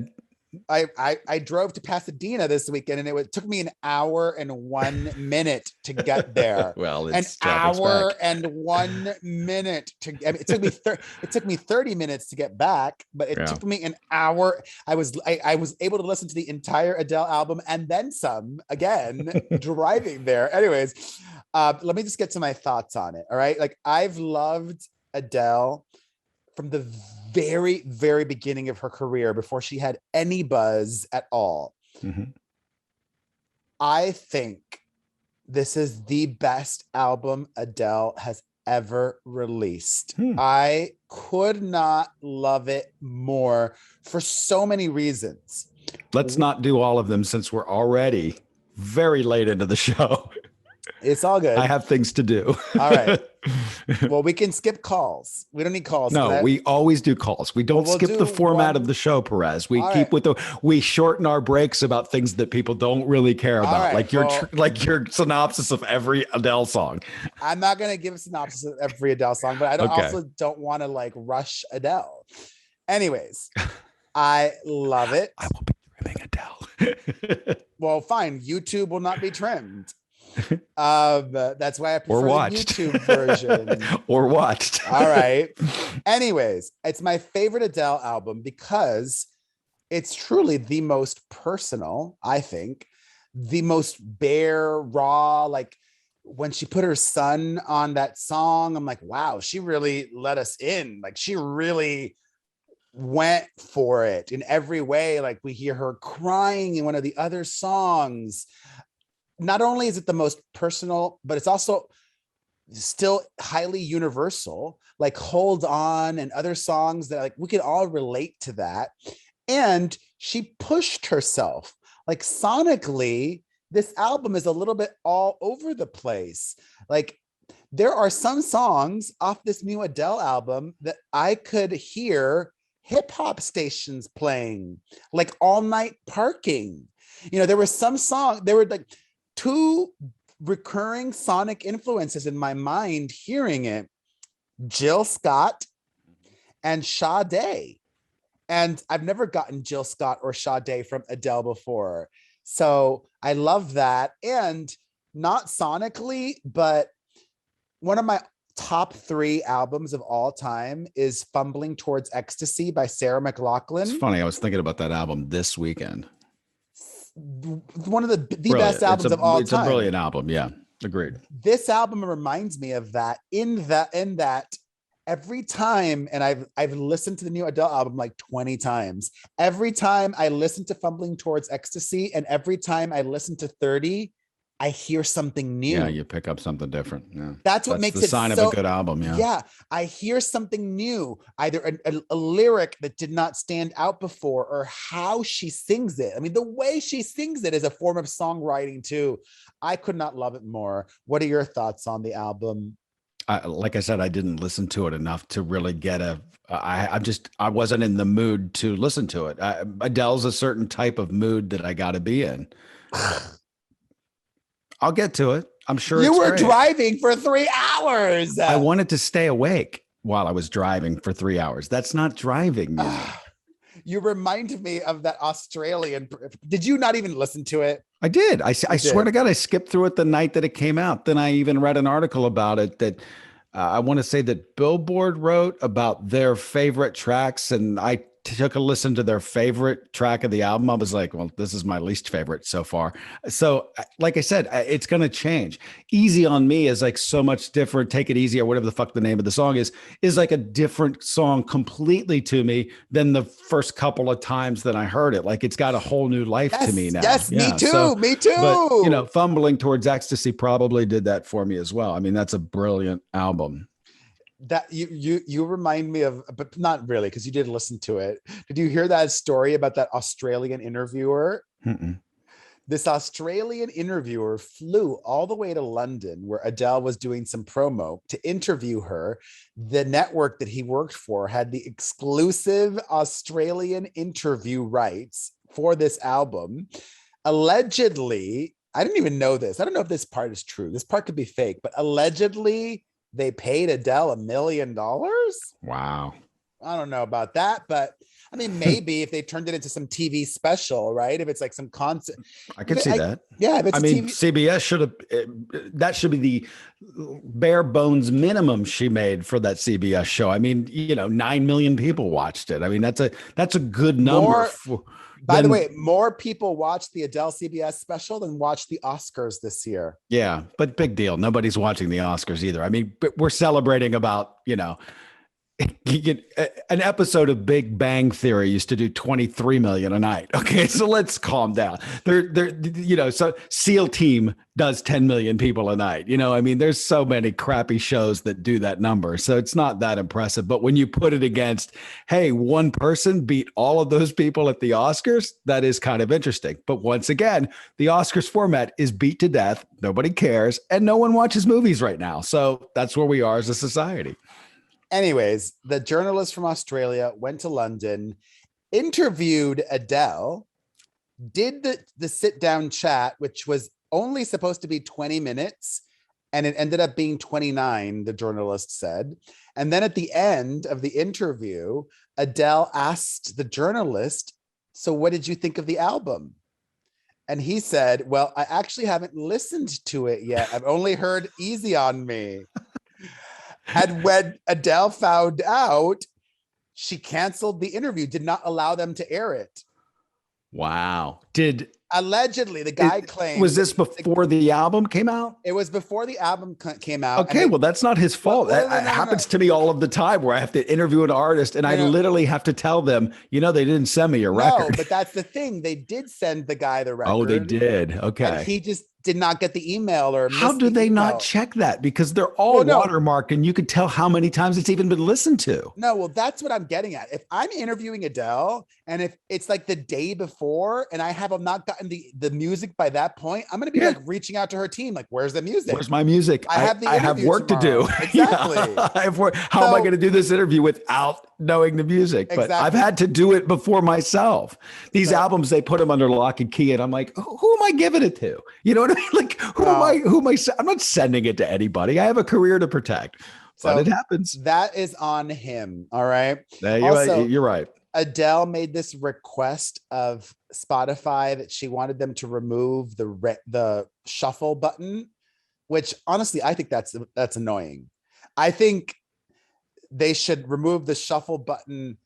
I drove to Pasadena this weekend, and it took me an hour and 1 minute to get there. Well, it's an hour and 1 minute it took me 30 minutes to get back, but it took me an hour. I was able to listen to the entire Adele album and then some again driving there. Anyways, let me just get to my thoughts on it. All right. Like, I've loved Adele from the very, very beginning of her career, before she had any buzz at all. Mm-hmm. I think this is the best album Adele has ever released. I could not love it more for so many reasons. Let's not do all of them, since we're already very late into the show. It's all good. I have things to do. All right. Well, we can skip calls. We don't need calls. No, we always do calls. We don't skip the format of the show, Perez. We keep with we shorten our breaks about things that people don't really care about, like your synopsis of every Adele song. I'm not going to give a synopsis of every Adele song, but I also don't want to rush Adele. Anyways, I love it. I will be trimming Adele. Well, fine. YouTube will not be trimmed. That's why I Or prefer the watched. YouTube version. Or watched. All right. Anyways, it's my favorite Adele album because it's truly the most personal, I think, the most bare, raw. Like when she put her son on that song, I'm like, wow, she really let us in. Like she really went for it in every way. Like we hear her crying in one of the other songs. Not only is it the most personal, but it's also still highly universal, like Hold On and other songs that like we could all relate to that. And she pushed herself. Like sonically, this album is a little bit all over the place. Like there are some songs off this new Adele album that I could hear hip hop stations playing, like All Night Parking. You know, there were some songs, there were like two recurring sonic influences in my mind hearing it: Jill Scott and Sade. And I've never gotten Jill Scott or Sade from Adele before. So I love that. And not sonically, but one of my top 3 albums of all time is Fumbling Towards Ecstasy by Sarah McLachlan. It's funny. I was thinking about that album this weekend. One of the best albums of all time. It's a brilliant album. Yeah, agreed. This album reminds me of that in that every time, and I've listened to the new Adele album like 20 times. Every time I listen to Fumbling Towards Ecstasy and every time I listen to 30, I hear something new. Yeah, you pick up something different. Yeah. That's what makes the it sign of a good album. Yeah. Yeah. I hear something new, either a lyric that did not stand out before or how she sings it. I mean, the way she sings it is a form of songwriting too. I could not love it more. What are your thoughts on the album? Like I said, I didn't listen to it enough to really get I wasn't in the mood to listen to it. Adele's a certain type of mood that I got to be in. I'll get to it. I'm sure you were great. Driving for 3 hours. I wanted to stay awake while I was driving for 3 hours. That's not driving music. You remind me of that Australian. Did you not even listen to it? I did. I swear to God, I skipped through it the night that it came out. Then I even read an article about it that I want to say that Billboard wrote about their favorite tracks. And I took a listen to their favorite track of the album. I was like, well, this is my least favorite so far. So like I said, it's going to change. Easy on Me is like so much different. Take It Easy or whatever the fuck the name of the song is like a different song completely to me than the first couple of times that I heard it. Like it's got a whole new life to me now. Yes, yeah, me too. Me too. But, you know, Fumbling Towards Ecstasy probably did that for me as well. I mean, that's a brilliant album. That you remind me of, but not really, because you did listen to it. Did you hear that story about that Australian interviewer? Mm-mm. This Australian interviewer flew all the way to London where Adele was doing some promo to interview her. The network that he worked for had the exclusive Australian interview rights for this album. Allegedly, I didn't even know this. I don't know if this part is true. This part could be fake, but allegedly they paid Adele $1 million. Wow. I don't know about that, but I mean, maybe if they turned it into some TV special, right? If it's like some concept, I could see that. Yeah. If it's CBS should have, that should be the bare bones minimum she made for that CBS show. I mean, you know, 9 million people watched it. I mean, that's a good number. By the way, more people watched the Adele CBS special than watched the Oscars this year. Yeah, but big deal. Nobody's watching the Oscars either. I mean, but we're celebrating about, you know, an episode of Big Bang Theory used to do 23 million a night. Okay, so let's calm down. You know, so SEAL Team does 10 million people a night. You know, I mean, there's so many crappy shows that do that number. So it's not that impressive. But when you put it against, hey, one person beat all of those people at the Oscars, that is kind of interesting. But once again, the Oscars format is beat to death. Nobody cares. And no one watches movies right now. So that's where we are as a society. Anyways, the journalist from Australia went to London, interviewed Adele, did the sit down chat, which was only supposed to be 20 minutes. And it ended up being 29, the journalist said. And then at the end of the interview, Adele asked the journalist, so what did you think of the album? And he said, well, I actually haven't listened to it yet. I've only heard Easy on Me. And when Adele found out, she canceled the interview, did not allow them to air it. Wow. Allegedly, the guy claimed. Was this before the album came out? It was before the album came out. Okay, well, that's not his fault. Well, That happens to me all of the time where I have to interview an artist and I literally have to tell them, they didn't send me a record. No, but that's the thing. They did send the guy the record. Oh, they did. Okay. And he just did not get the email or how do they not check that? Because they're all watermarked and you could tell how many times it's even been listened to. No, well, that's what I'm getting at. If I'm interviewing Adele and if it's like the day before and I have not gotten the music by that point, I'm going to be like reaching out to her team. Like, where's the music? Where's my music? I have work tomorrow. to do. Exactly. How am I going to do this interview without knowing the music? But I've had to do it before myself. These albums, they put them under lock and key and I'm like, who am I giving it to? You know what I mean? Like, I'm not sending it to anybody. I have a career to protect, but it happens. That is on him. All right. You're right. Adele made this request of Spotify that she wanted them to remove the shuffle button, which honestly, I think that's annoying. I think they should remove the shuffle button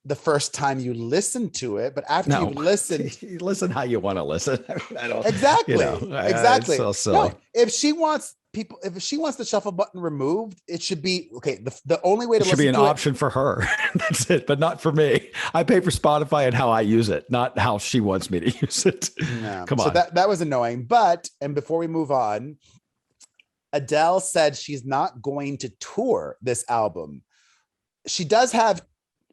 the first time you listen to it, but after you've listened, you listen how you want to listen. I don't exactly. Exactly. It's so silly. No, if she wants the shuffle button removed, it should be okay. The only way to listen to it should be an option for her. That's it, but not for me. I pay for Spotify and how I use it, not how she wants me to use it. No. Come on. So that was annoying. And before we move on, Adele said she's not going to tour this album. She does have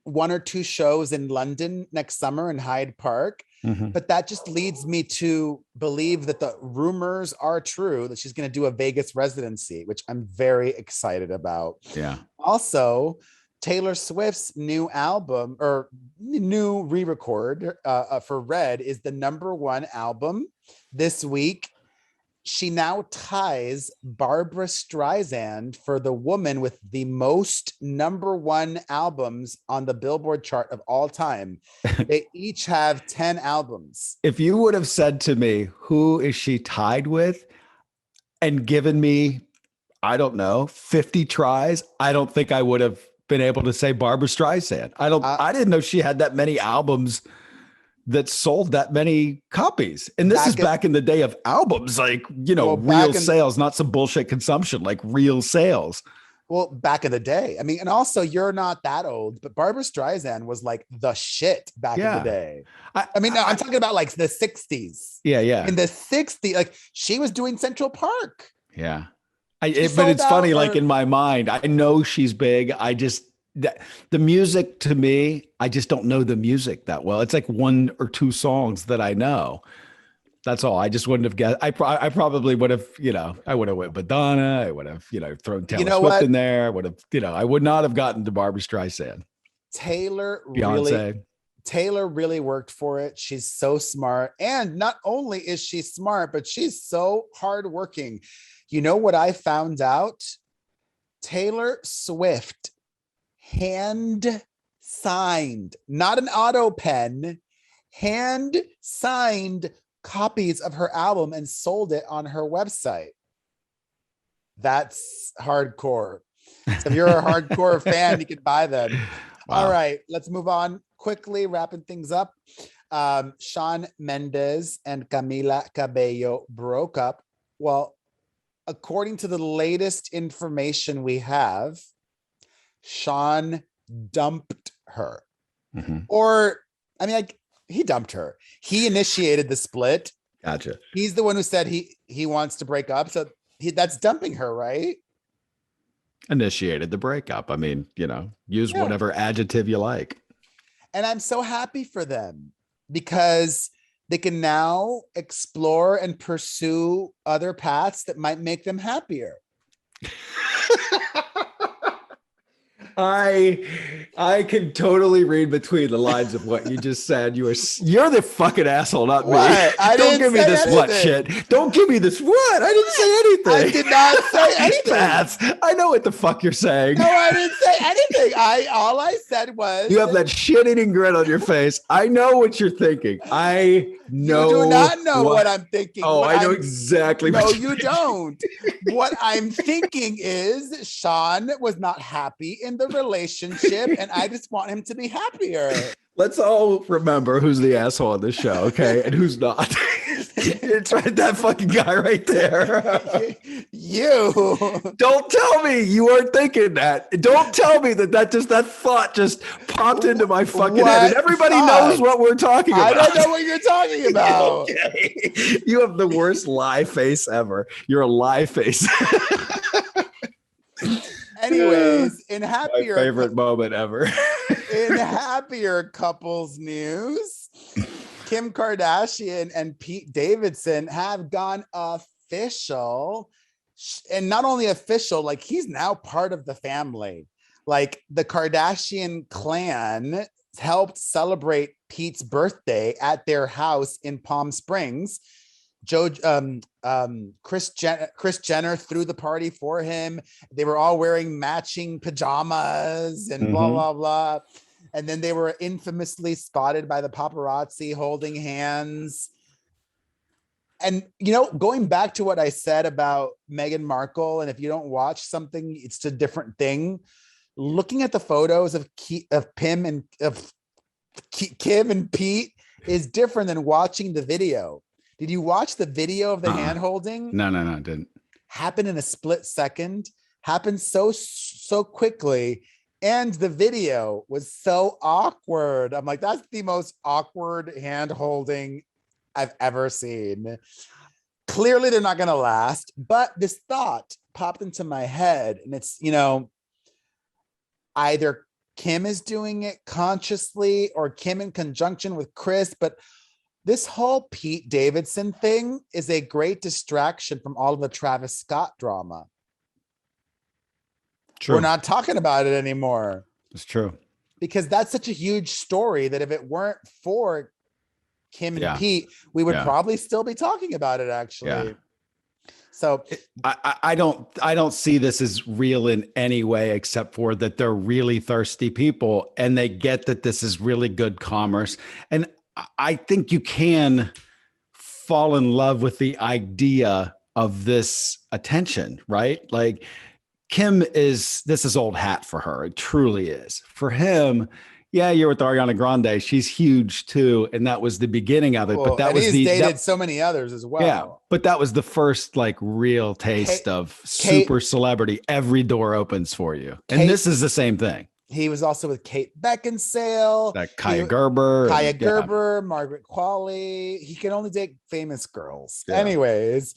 1 or 2 shows in London next summer in Hyde Park. Mm-hmm. But that just leads me to believe that the rumors are true, that she's going to do a Vegas residency, which I'm very excited about. Yeah. Also, Taylor Swift's new album or new re-record for Red is the #1 album this week. She now ties Barbra Streisand for the woman with the most #1 albums on the Billboard chart of all time. They each have 10 albums. If you would have said to me, who is she tied with, and given me, I don't know, 50 tries, I don't think I would have been able to say Barbra Streisand. I didn't know she had that many albums that sold that many copies. And this is back in the day of albums, like, real sales, not some bullshit consumption, like real sales. Well, back in the day. I mean, and also you're not that old, but Barbra Streisand was like the shit back in the day. I'm talking about like the 60s. Yeah. Yeah. In the 60s, like she was doing Central Park. Yeah. But it's funny, like in my mind, I know she's big. The music to me, I just don't know the music that well. It's like 1 or 2 songs that I know. That's all. I just wouldn't have guessed. I probably would have, I would have went Madonna. I would have, thrown Taylor Swift in there. I would have, I would not have gotten to Barbra Streisand. Beyonce. Taylor really worked for it. She's so smart. And not only is she smart, but she's so hardworking. You know what I found out? Taylor Swift hand signed, not an auto pen, hand signed copies of her album and sold it on her website. That's hardcore. So if you're a hardcore fan, you can buy them. Wow. All right, let's move on quickly, wrapping things up. Shawn Mendes and Camila Cabello broke up. Well, according to the latest information we have, Shawn dumped her. Mm-hmm. He dumped her. He initiated the split. Gotcha. He's the one who said he wants to break up. So that's dumping her, right? Initiated the breakup. Use whatever adjective you like. And I'm so happy for them because they can now explore and pursue other paths that might make them happier. I can totally read between the lines of what you just said. You're the fucking asshole, not me. What? I Don't didn't give me say this what anything. shit. Don't give me this what. I didn't say anything. I did not say anything. Bats, I know what the fuck you're saying. No, I didn't say anything. All I said was You have that shit-eating grin on your face. I know what you're thinking. I know. You do not know what I'm thinking. Oh, what I know exactly. No, you don't. What I'm thinking is Shawn was not happy in the relationship, and I just want him to be happier. Let's all remember who's the asshole on this show, okay, and who's not. It's right, that fucking guy right there. You don't tell me you weren't thinking that. Don't tell me that thought just popped into my fucking head, and everybody knows what we're talking about. I don't know what you're talking about. Okay. You have the worst lie face ever. You're a lie face. Anyways, in happier my favorite moment ever. In happier couples news, Kim Kardashian and Pete Davidson have gone official, and not only official, like he's now part of the family. Like the Kardashian clan helped celebrate Pete's birthday at their house in Palm Springs. Kris Jenner threw the party for him. They were all wearing matching pajamas and blah, blah, blah. And then they were infamously spotted by the paparazzi holding hands. And, you know, going back to what I said about Meghan Markle, and if you don't watch something, it's a different thing. Looking at the photos of Kim and Pete is different than watching the video. Did you watch the video of the hand holding? No, I didn't. Happened in a split second. Happened so quickly. And the video was so awkward. I'm like, that's the most awkward hand holding I've ever seen. Clearly, they're not going to last. But this thought popped into my head. And it's, you know, either Kim is doing it consciously or Kim in conjunction with Chris. But this whole Pete Davidson thing is a great distraction from all of the Travis Scott drama. True. We're not talking about it anymore. It's true. Because that's such a huge story that if it weren't for Kim and Pete, we would probably still be talking about it, actually. Yeah. So I don't see this as real in any way, except for that they're really thirsty people and they get that this is really good commerce. And I think you can fall in love with the idea of this attention, right? Like this is old hat for her. It truly is. For him, yeah, you're with Ariana Grande. She's huge too. And that was the beginning of it. But that was dated so many others as well. Yeah. But that was the first like real taste of super celebrity. Every door opens for you. And this is the same thing. He was also with Kate Beckinsale, Kaya Gerber, Margaret Qualley. He can only date famous girls. Yeah. Anyways,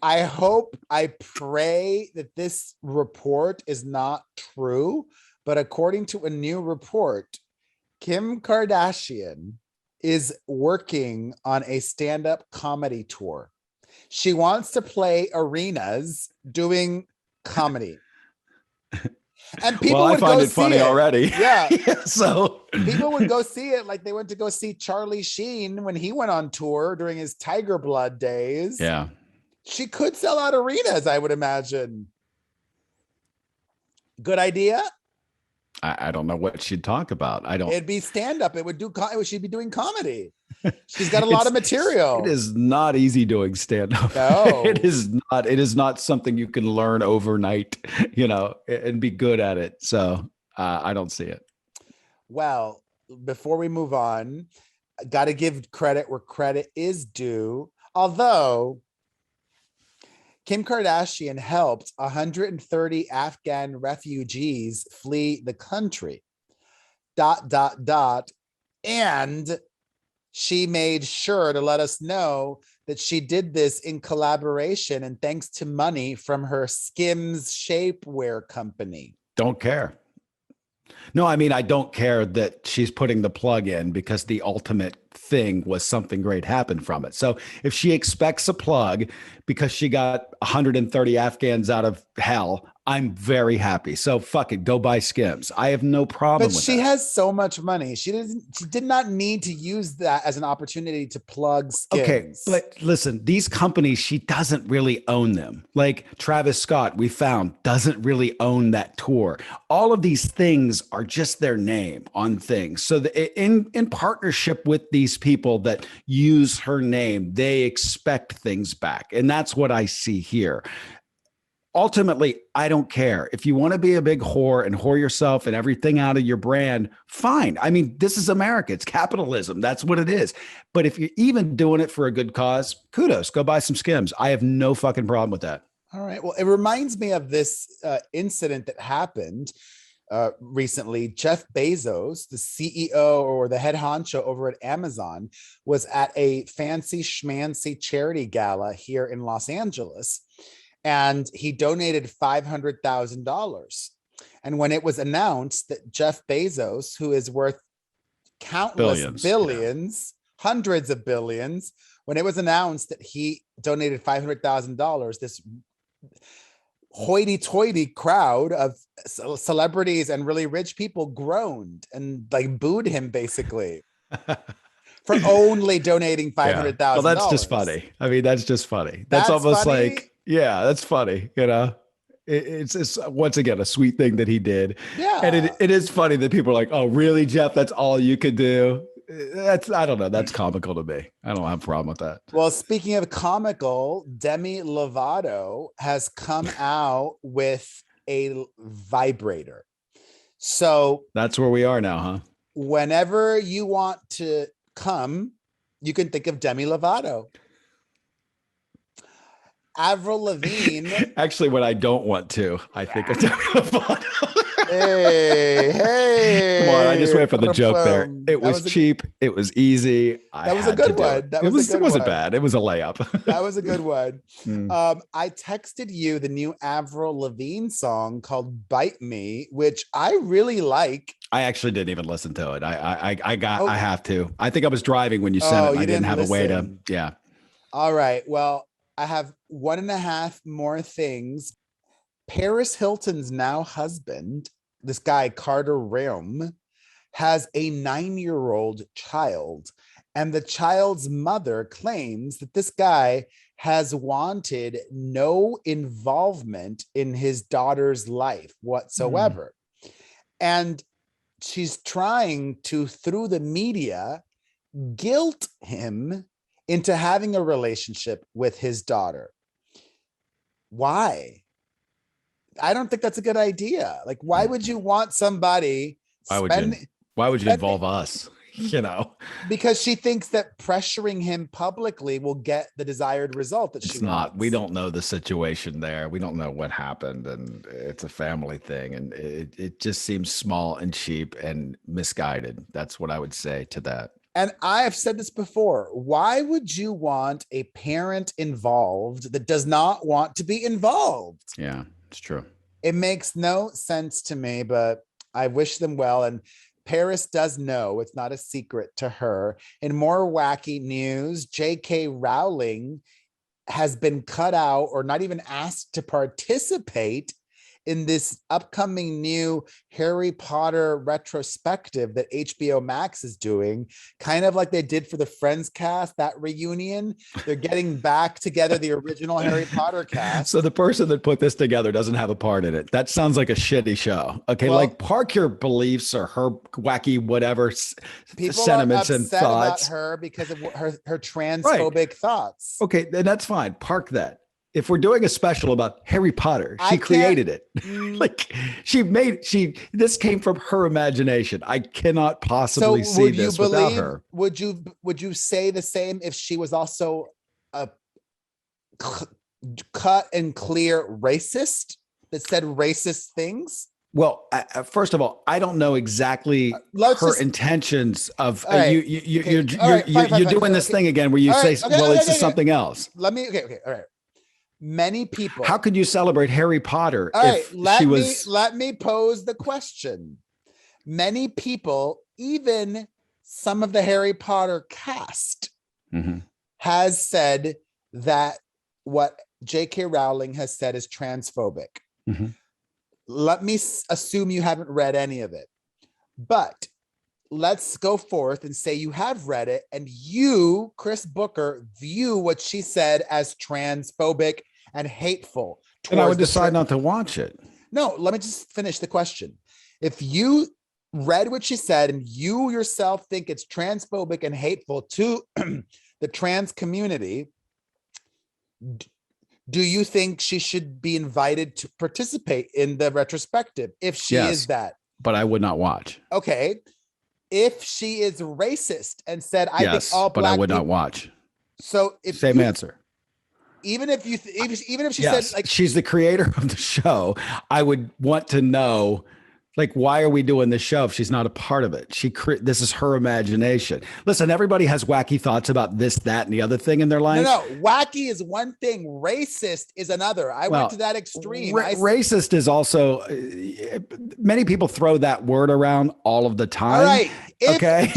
I pray that this report is not true. But according to a new report, Kim Kardashian is working on a stand-up comedy tour. She wants to play arenas doing comedy. And people would go see it. I find it funny already. Yeah. So people would go see it like they went to go see Charlie Sheen when he went on tour during his Tiger Blood days. Yeah. She could sell out arenas, I would imagine. Good idea? I don't know what she'd talk about. It'd be stand-up. She'd be doing comedy. She's got a lot of material. It is not easy doing stand-up. No. It is not something you can learn overnight, and be good at it. So I don't see it. Well, before we move on, I got to give credit where credit is due. Although Kim Kardashian helped 130 Afghan refugees flee the country. ... And she made sure to let us know that she did this in collaboration and thanks to money from her Skims shapewear company. Don't care. No, I mean, I don't care that she's putting the plug in because the ultimate thing was something great happened from it. So if she expects a plug because she got 130 Afghans out of hell, I'm very happy. So fuck it, go buy Skims. I have no problem But with she that. has so much money. She did not need to use that as an opportunity to plug Okay, Skims. but listen, these companies, she doesn't really own them. Like Travis Scott, we found, doesn't really own that tour. All of these things are just their name on things. So in partnership with these people that use her name, they expect things back. And that's what I see here. Ultimately, I don't care. If you want to be a big whore and whore yourself and everything out of your brand, fine. I mean, this is America. It's capitalism. That's what it is. But if you're even doing it for a good cause, kudos. Go buy some Skims. I have no fucking problem with that. All right. Well, it reminds me of this incident that happened recently. Jeff Bezos, the CEO or the head honcho over at Amazon, was at a fancy schmancy charity gala here in Los Angeles. And he donated $500,000. And when it was announced that Jeff Bezos, who is worth countless billions, hundreds of billions, when it was announced that he donated $500,000, this hoity-toity crowd of celebrities and really rich people groaned and like booed him basically for only donating $500,000. Well, that's just funny. I mean, that's just funny. That's almost funny. Like, yeah, that's funny. You know, it's once again a sweet thing that he did. Yeah, and it is funny that people are like, "Oh, really, Jeff? That's all you could do." I don't know. That's comical to me. I don't have a problem with that. Well, speaking of comical, Demi Lovato has come out with a vibrator. So that's where we are now, huh? Whenever you want to come, you can think of Demi Lovato. Avril Lavigne. Actually, when I don't want to, I think of Demi Lovato. Hey. Come on, I just went for the joke there. It was cheap. It was easy. That was a good one. It wasn't bad. It was a layup. That was a good one. I texted you the new Avril Lavigne song called Bite Me, which I really like. I actually didn't even listen to it. I have to. I think I was driving when you sent it. And I didn't have a way to. Yeah. All right. Well, I have 1.5 more things. Perez Hilton's now husband, this guy, Carter Realm, has a 9-year-old child. And the child's mother claims that this guy has wanted no involvement in his daughter's life whatsoever. And she's trying to, through the media, guilt him into having a relationship with his daughter. Why? I don't think that's a good idea. Like, why would you want somebody? Why would you involve us? You know, because she thinks that pressuring him publicly will get the desired result that she wants. We don't know the situation there. We don't know what happened, and it's a family thing, and it just seems small and cheap and misguided. That's what I would say to that. And I have said this before. Why would you want a parent involved that does not want to be involved? Yeah, it's true. It makes no sense to me, but I wish them well. And Paris does know, it's not a secret to her. In more wacky news, J.K. Rowling has been cut out or not even asked to participate in this upcoming new Harry Potter retrospective that HBO Max is doing, kind of like they did for the Friends cast, that reunion. They're getting back together the original Harry Potter cast. So the person that put this together doesn't have a part in it. That sounds like a shitty show. Okay, well, like park your beliefs or her wacky whatever sentiments and thoughts about her because of her transphobic thoughts. Okay, then that's fine. Park that. If we're doing a special about Harry Potter, she created it. Like this came from her imagination. I cannot possibly see this without her. Would you say the same if she was also a cut and clear racist that said racist things? Well, first of all, I don't know exactly her intentions of you're doing this thing again where you say, it's something else. All right. Many people. How could you celebrate Harry Potter let me pose the question. Many people, even some of the Harry Potter cast, has said that what J.K. Rowling has said is transphobic. let me assume you haven't read any of it, but let's go forth and say you have read it and you, Chris Booker, view what she said as transphobic and hateful. And I would decide not to watch it. No, let me just finish the question. If you read what she said and you yourself think it's transphobic and hateful to the trans community, do you think she should be invited to participate in the retrospective if she is that? But I would not watch. Okay. If she is racist and said, I think all black but I would people, not watch. So if same answer. Even if you, even if she yes, said like she's the creator of the show, I would want to know, like, why are we doing this show if she's not a part of it? This is her imagination. Listen, everybody has wacky thoughts about this, that, and the other thing in their life. No, wacky is one thing. Racist is another. I went to that extreme. Racist is also, many people throw that word around all of the time. All right. Okay.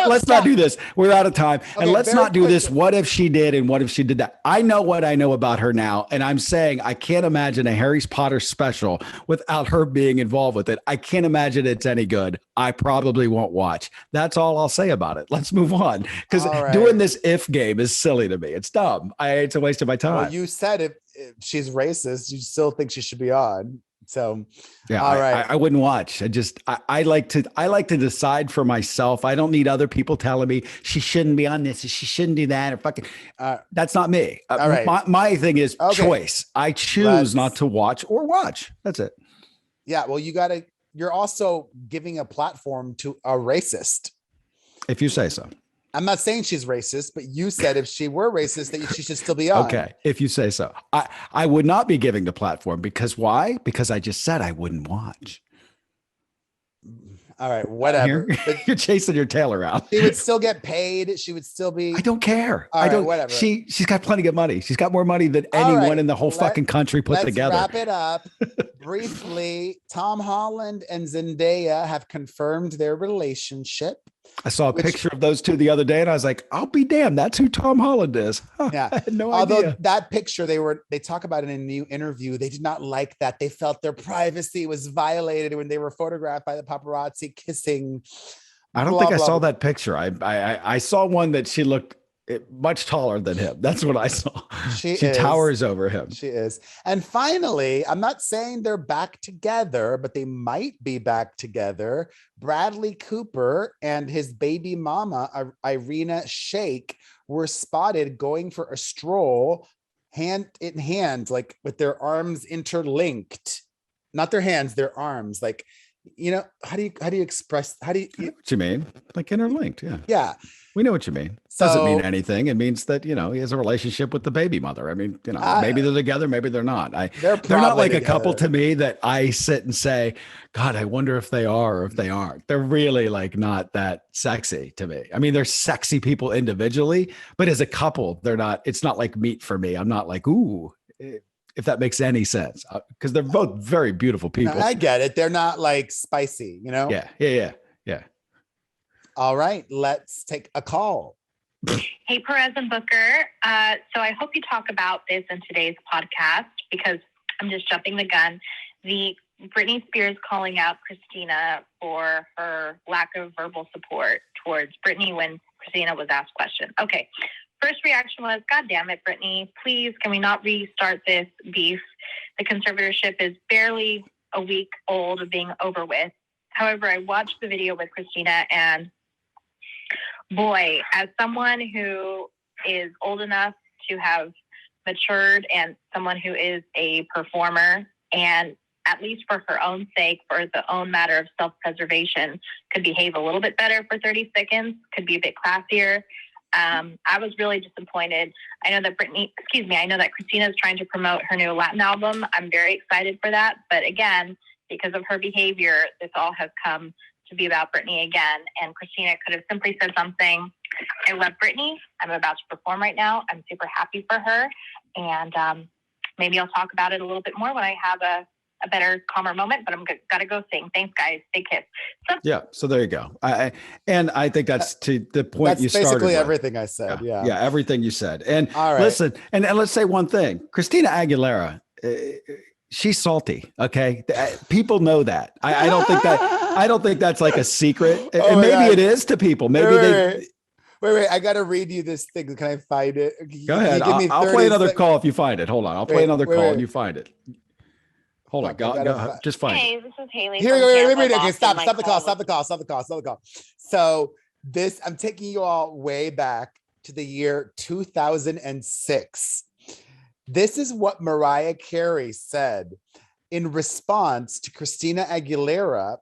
Let's not do this. We're out of time. Okay, and let's not do this. What if she did and what if she did that? I know what I know about her now. And I'm saying I can't imagine a Harry Potter special without her being involved with it. I can't imagine it's any good. I probably won't watch. That's all I'll say about it. Let's move on. Because doing this if game is silly to me. It's dumb. It's a waste of my time. Well, you said if she's racist, you still think she should be on. So yeah, all right. I wouldn't watch. I like to decide for myself. I don't need other people telling me she shouldn't be on this, she shouldn't do that, or fucking. That's not me. All right. My thing is choice. I choose not to watch or watch. That's it. Yeah. Well, you're also giving a platform to a racist. If you say so. I'm not saying she's racist, but you said if she were racist, that she should still be on. Okay, if you say so. I would not be giving the platform because why? Because I just said I wouldn't watch. All right, whatever. You're chasing your tail around. She would still get paid. She would still be. I don't care. All right, whatever. She's got plenty of money. She's got more money than anyone in the whole fucking country put together. Let's wrap it up briefly. Tom Holland and Zendaya have confirmed their relationship. I saw a picture of those two the other day and I was like, I'll be damned. That's who Tom Holland is. Huh, yeah. I had no Although idea. That picture, they talk about in a new interview. They did not like that. They felt their privacy was violated when they were photographed by the paparazzi kissing. I don't think I saw that picture. I saw one that she looked much taller than him. That's what I saw. She towers over him. She is. And finally, I'm not saying they're back together, but they might be back together. Bradley Cooper and his baby mama, Irina Shayk, were spotted going for a stroll hand in hand, like with their arms interlinked. Not their hands, their arms. Like, how do you express, I know what you mean? Like interlinked. Yeah. Yeah. We know what you mean. Doesn't mean anything. It means that, he has a relationship with the baby mother. I mean, maybe they're together, maybe they're not. They're not like together. A couple to me that I sit and say, God, I wonder if they are or if they aren't. They're really like not that sexy to me. I mean, they're sexy people individually, but as a couple, they're not, it's not like meat for me. I'm not like, ooh, if that makes any sense, because they're both very beautiful people. I get it. They're not like spicy, Yeah. All right, let's take a call. Hey, Perez and Booker. So I hope you talk about this in today's podcast because I'm just jumping the gun. The Britney Spears calling out Christina for her lack of verbal support towards Britney when Christina was asked questions. Okay. First reaction was, God damn it, Britney, please, can we not restart this beef? The conservatorship is barely a week old of being over with. However, I watched the video with Christina and boy, as someone who is old enough to have matured and someone who is a performer and at least for her own sake, for the own matter of self-preservation, could behave a little bit better for 30 seconds, could be a bit classier. I was really disappointed. I know that Christina is trying to promote her new Latin album. I'm very excited for that. But again, because of her behavior, this all has come to be about Britney again. And Christina could have simply said something. I love Britney. I'm about to perform right now. I'm super happy for her. And maybe I'll talk about it a little bit more when I have a better, calmer moment, but I'm gotta go sing. Thanks, guys. Big kiss. So there you go. I think that's to the point you started. That's basically everything I said. Yeah, everything you said. And all right. Listen, and let's say one thing. Christina Aguilera, she's salty. Okay. People know that. I don't think that, I don't think that's like a secret. And maybe it is to people. Maybe Wait. I got to read you this thing. Can I find it? Go ahead. I'll play another call if you find it. Hold on. I'll play another call and you find it. Hold on. Go, just find it. Hey, this is Haley. Here, wait. Okay, stop the call. So this, I'm taking you all way back to the year 2006. This is what Mariah Carey said in response to Christina Aguilera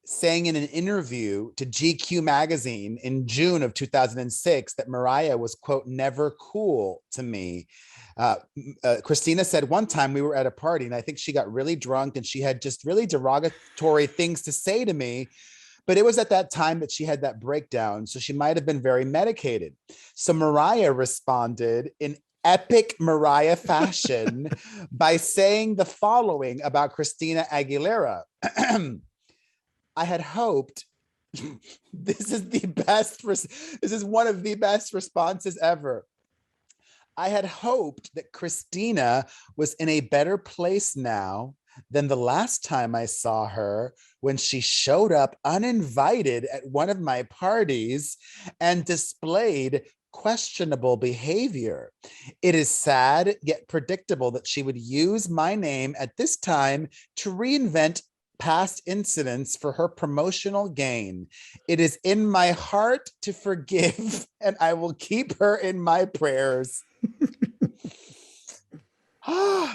saying in an interview to GQ magazine in June of 2006 that Mariah was, quote, never cool to me. Christina said one time we were at a party and I think she got really drunk and she had just really derogatory things to say to me. But it was at that time that she had that breakdown. So she might have been very medicated. So Mariah responded in epic Mariah fashion by saying the following about Christina Aguilera. I had hoped, this is one of the best responses ever. I had hoped that Christina was in a better place now than the last time I saw her when she showed up uninvited at one of my parties and displayed questionable behavior. It is sad yet predictable that she would use my name at this time to reinvent past incidents for her promotional gain. It is in my heart to forgive, and I will keep her in my prayers.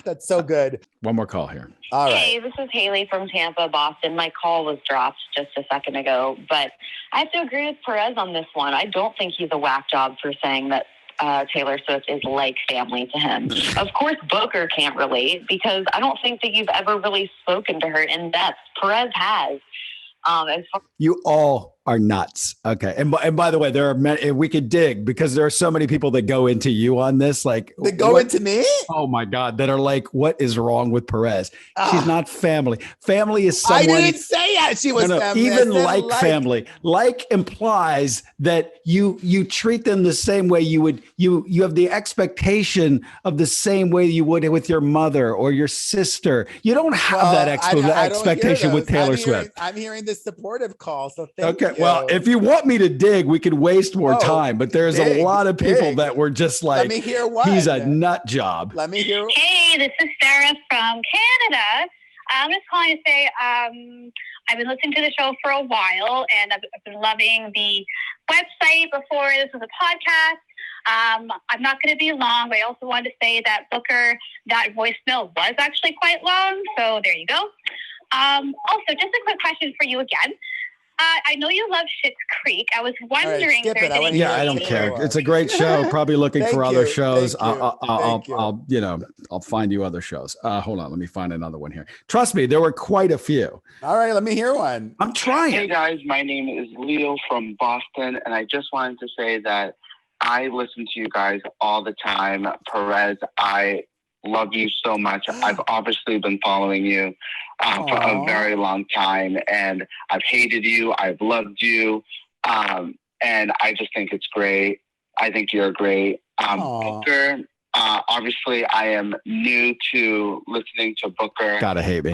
That's so good. One more call here. All right. Hey, this is Haley from Tampa, Boston. My call was dropped just a second ago, but I have to agree with Perez on this one. I don't think he's a whack job for saying that Taylor Swift is like family to him. Of course, Booker can't relate because I don't think that you've ever really spoken to her in depth. Perez has. You all are nuts. Okay. And by the way, there are many, we could dig because there are so many people that go into you on this. Like they go into me? Oh my God. That are like, what is wrong with Perez? She's not family. Family is someone. I didn't say that she was family. Even like family. Like implies that you treat them the same way you would, you have the expectation of the same way you would with your mother or your sister. You don't have that expectation with Taylor Swift. I'm hearing this supportive call. So thank you. Well, if you want me to dig, we could waste more time, but there's a lot of people that were just like, let me hear one. He's a nut job. Let me hear. Hey, this is Sarah from Canada. I'm just calling to say I've been listening to the show for a while, and I've been loving the website before this was a podcast. I'm not going to be long, but I also wanted to say that Booker, that voicemail was actually quite long, so there you go. Also, just a quick question for you again. I know you love Schitt's Creek. I was wondering if there's any. Yeah, I don't care. It's a great show. Probably looking for other shows. I'll find you other shows. Hold on, let me find another one here. Trust me, there were quite a few. All right, let me hear one. I'm trying. Hey guys, my name is Leo from Boston, and I just wanted to say that I listen to you guys all the time. Perez, I love you so much. I've obviously been following you for a very long time, and I've hated you. I've loved you. And I just think it's great. I think you're great. Booker, obviously I am new to listening to Booker. Gotta hate me.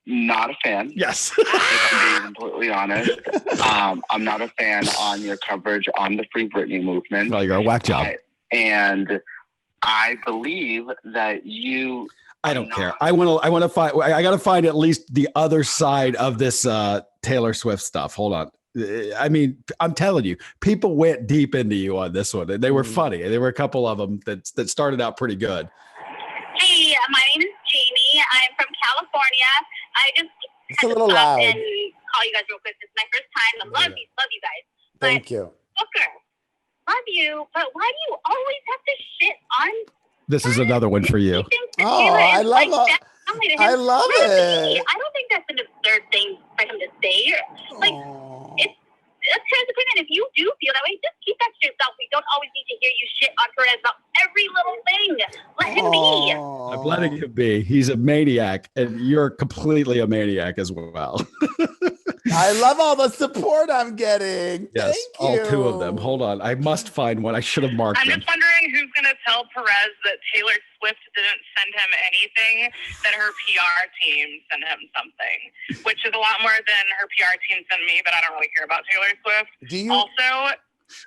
Not a fan. Yes. If I'm being completely honest. I'm not a fan on your coverage on the Free Britney movement. Well, you're a whack job. And I believe that you. I don't care. I want to find. I got to find at least the other side of this Taylor Swift stuff. Hold on. I mean, I'm telling you, people went deep into you on this one. They were funny. There were a couple of them that started out pretty good. Hey, my name is Jamie. I'm from California. I just it's a little loud. And call you guys real quick. This is my first time. I love you guys. Thank you. Booker, love you, but why do you always have to shit on? This is another one for you. I love it. I love it. I don't think that's an absurd thing for him to say. Like, it's his opinion. If you do feel that way, just keep that to yourself. We don't always need to hear you shit on Perez about every little thing. Let him be. I'm letting him be. He's a maniac, and you're completely a maniac as well. I love all the support I'm getting. Yes, Thank all you. 2 of them. Hold on. I must find one. I should have marked I'm them. just wondering who's going to tell Perez that Taylor Swift didn't send him anything, that her PR team sent him something, which is a lot more than her PR team sent me, but I don't really care about Taylor Swift. Do you? Also,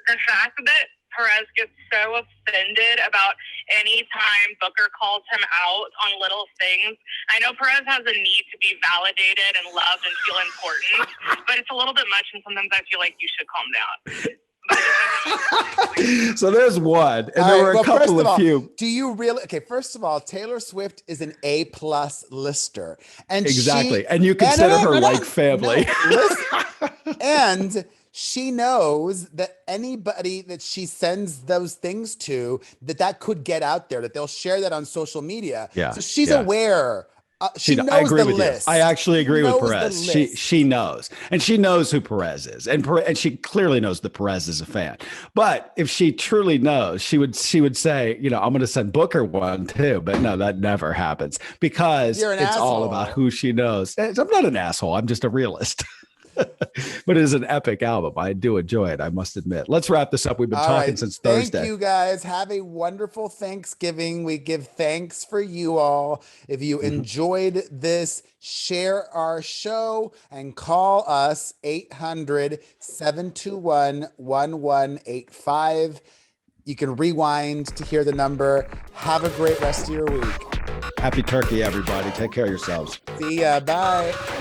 the fact that Perez gets so offended about any time Booker calls him out on little things. I know Perez has a need to be validated and loved and feel important, but it's a little bit much, and sometimes I feel like you should calm down. So there's one, and All there right, were a well, couple first of of all, few. Do you really? Okay, first of all, Taylor Swift is an A+ lister, and Exactly, and you consider her like family. And she knows that anybody that she sends those things to, that could get out there, that they'll share that on social media. Yeah, so she's yeah. aware. She knows I agree the with list. you. I actually agree with knows the Perez. list. She knows, and she knows who Perez is, and she clearly knows that Perez is a fan. But if she truly knows, she would say, I'm going to send Booker one too. But no, that never happens because it's all about who she knows. I'm not an asshole. I'm just a realist. But it is an epic album. I do enjoy it, I must admit. Let's wrap this up. We've been talking since Thursday. Thank you guys. Have a wonderful Thanksgiving. We give thanks for you all. If you enjoyed this, share our show and call us 800-721-1185. You can rewind to hear the number. Have a great rest of your week. Happy turkey, everybody. Take care of yourselves. See ya. Bye.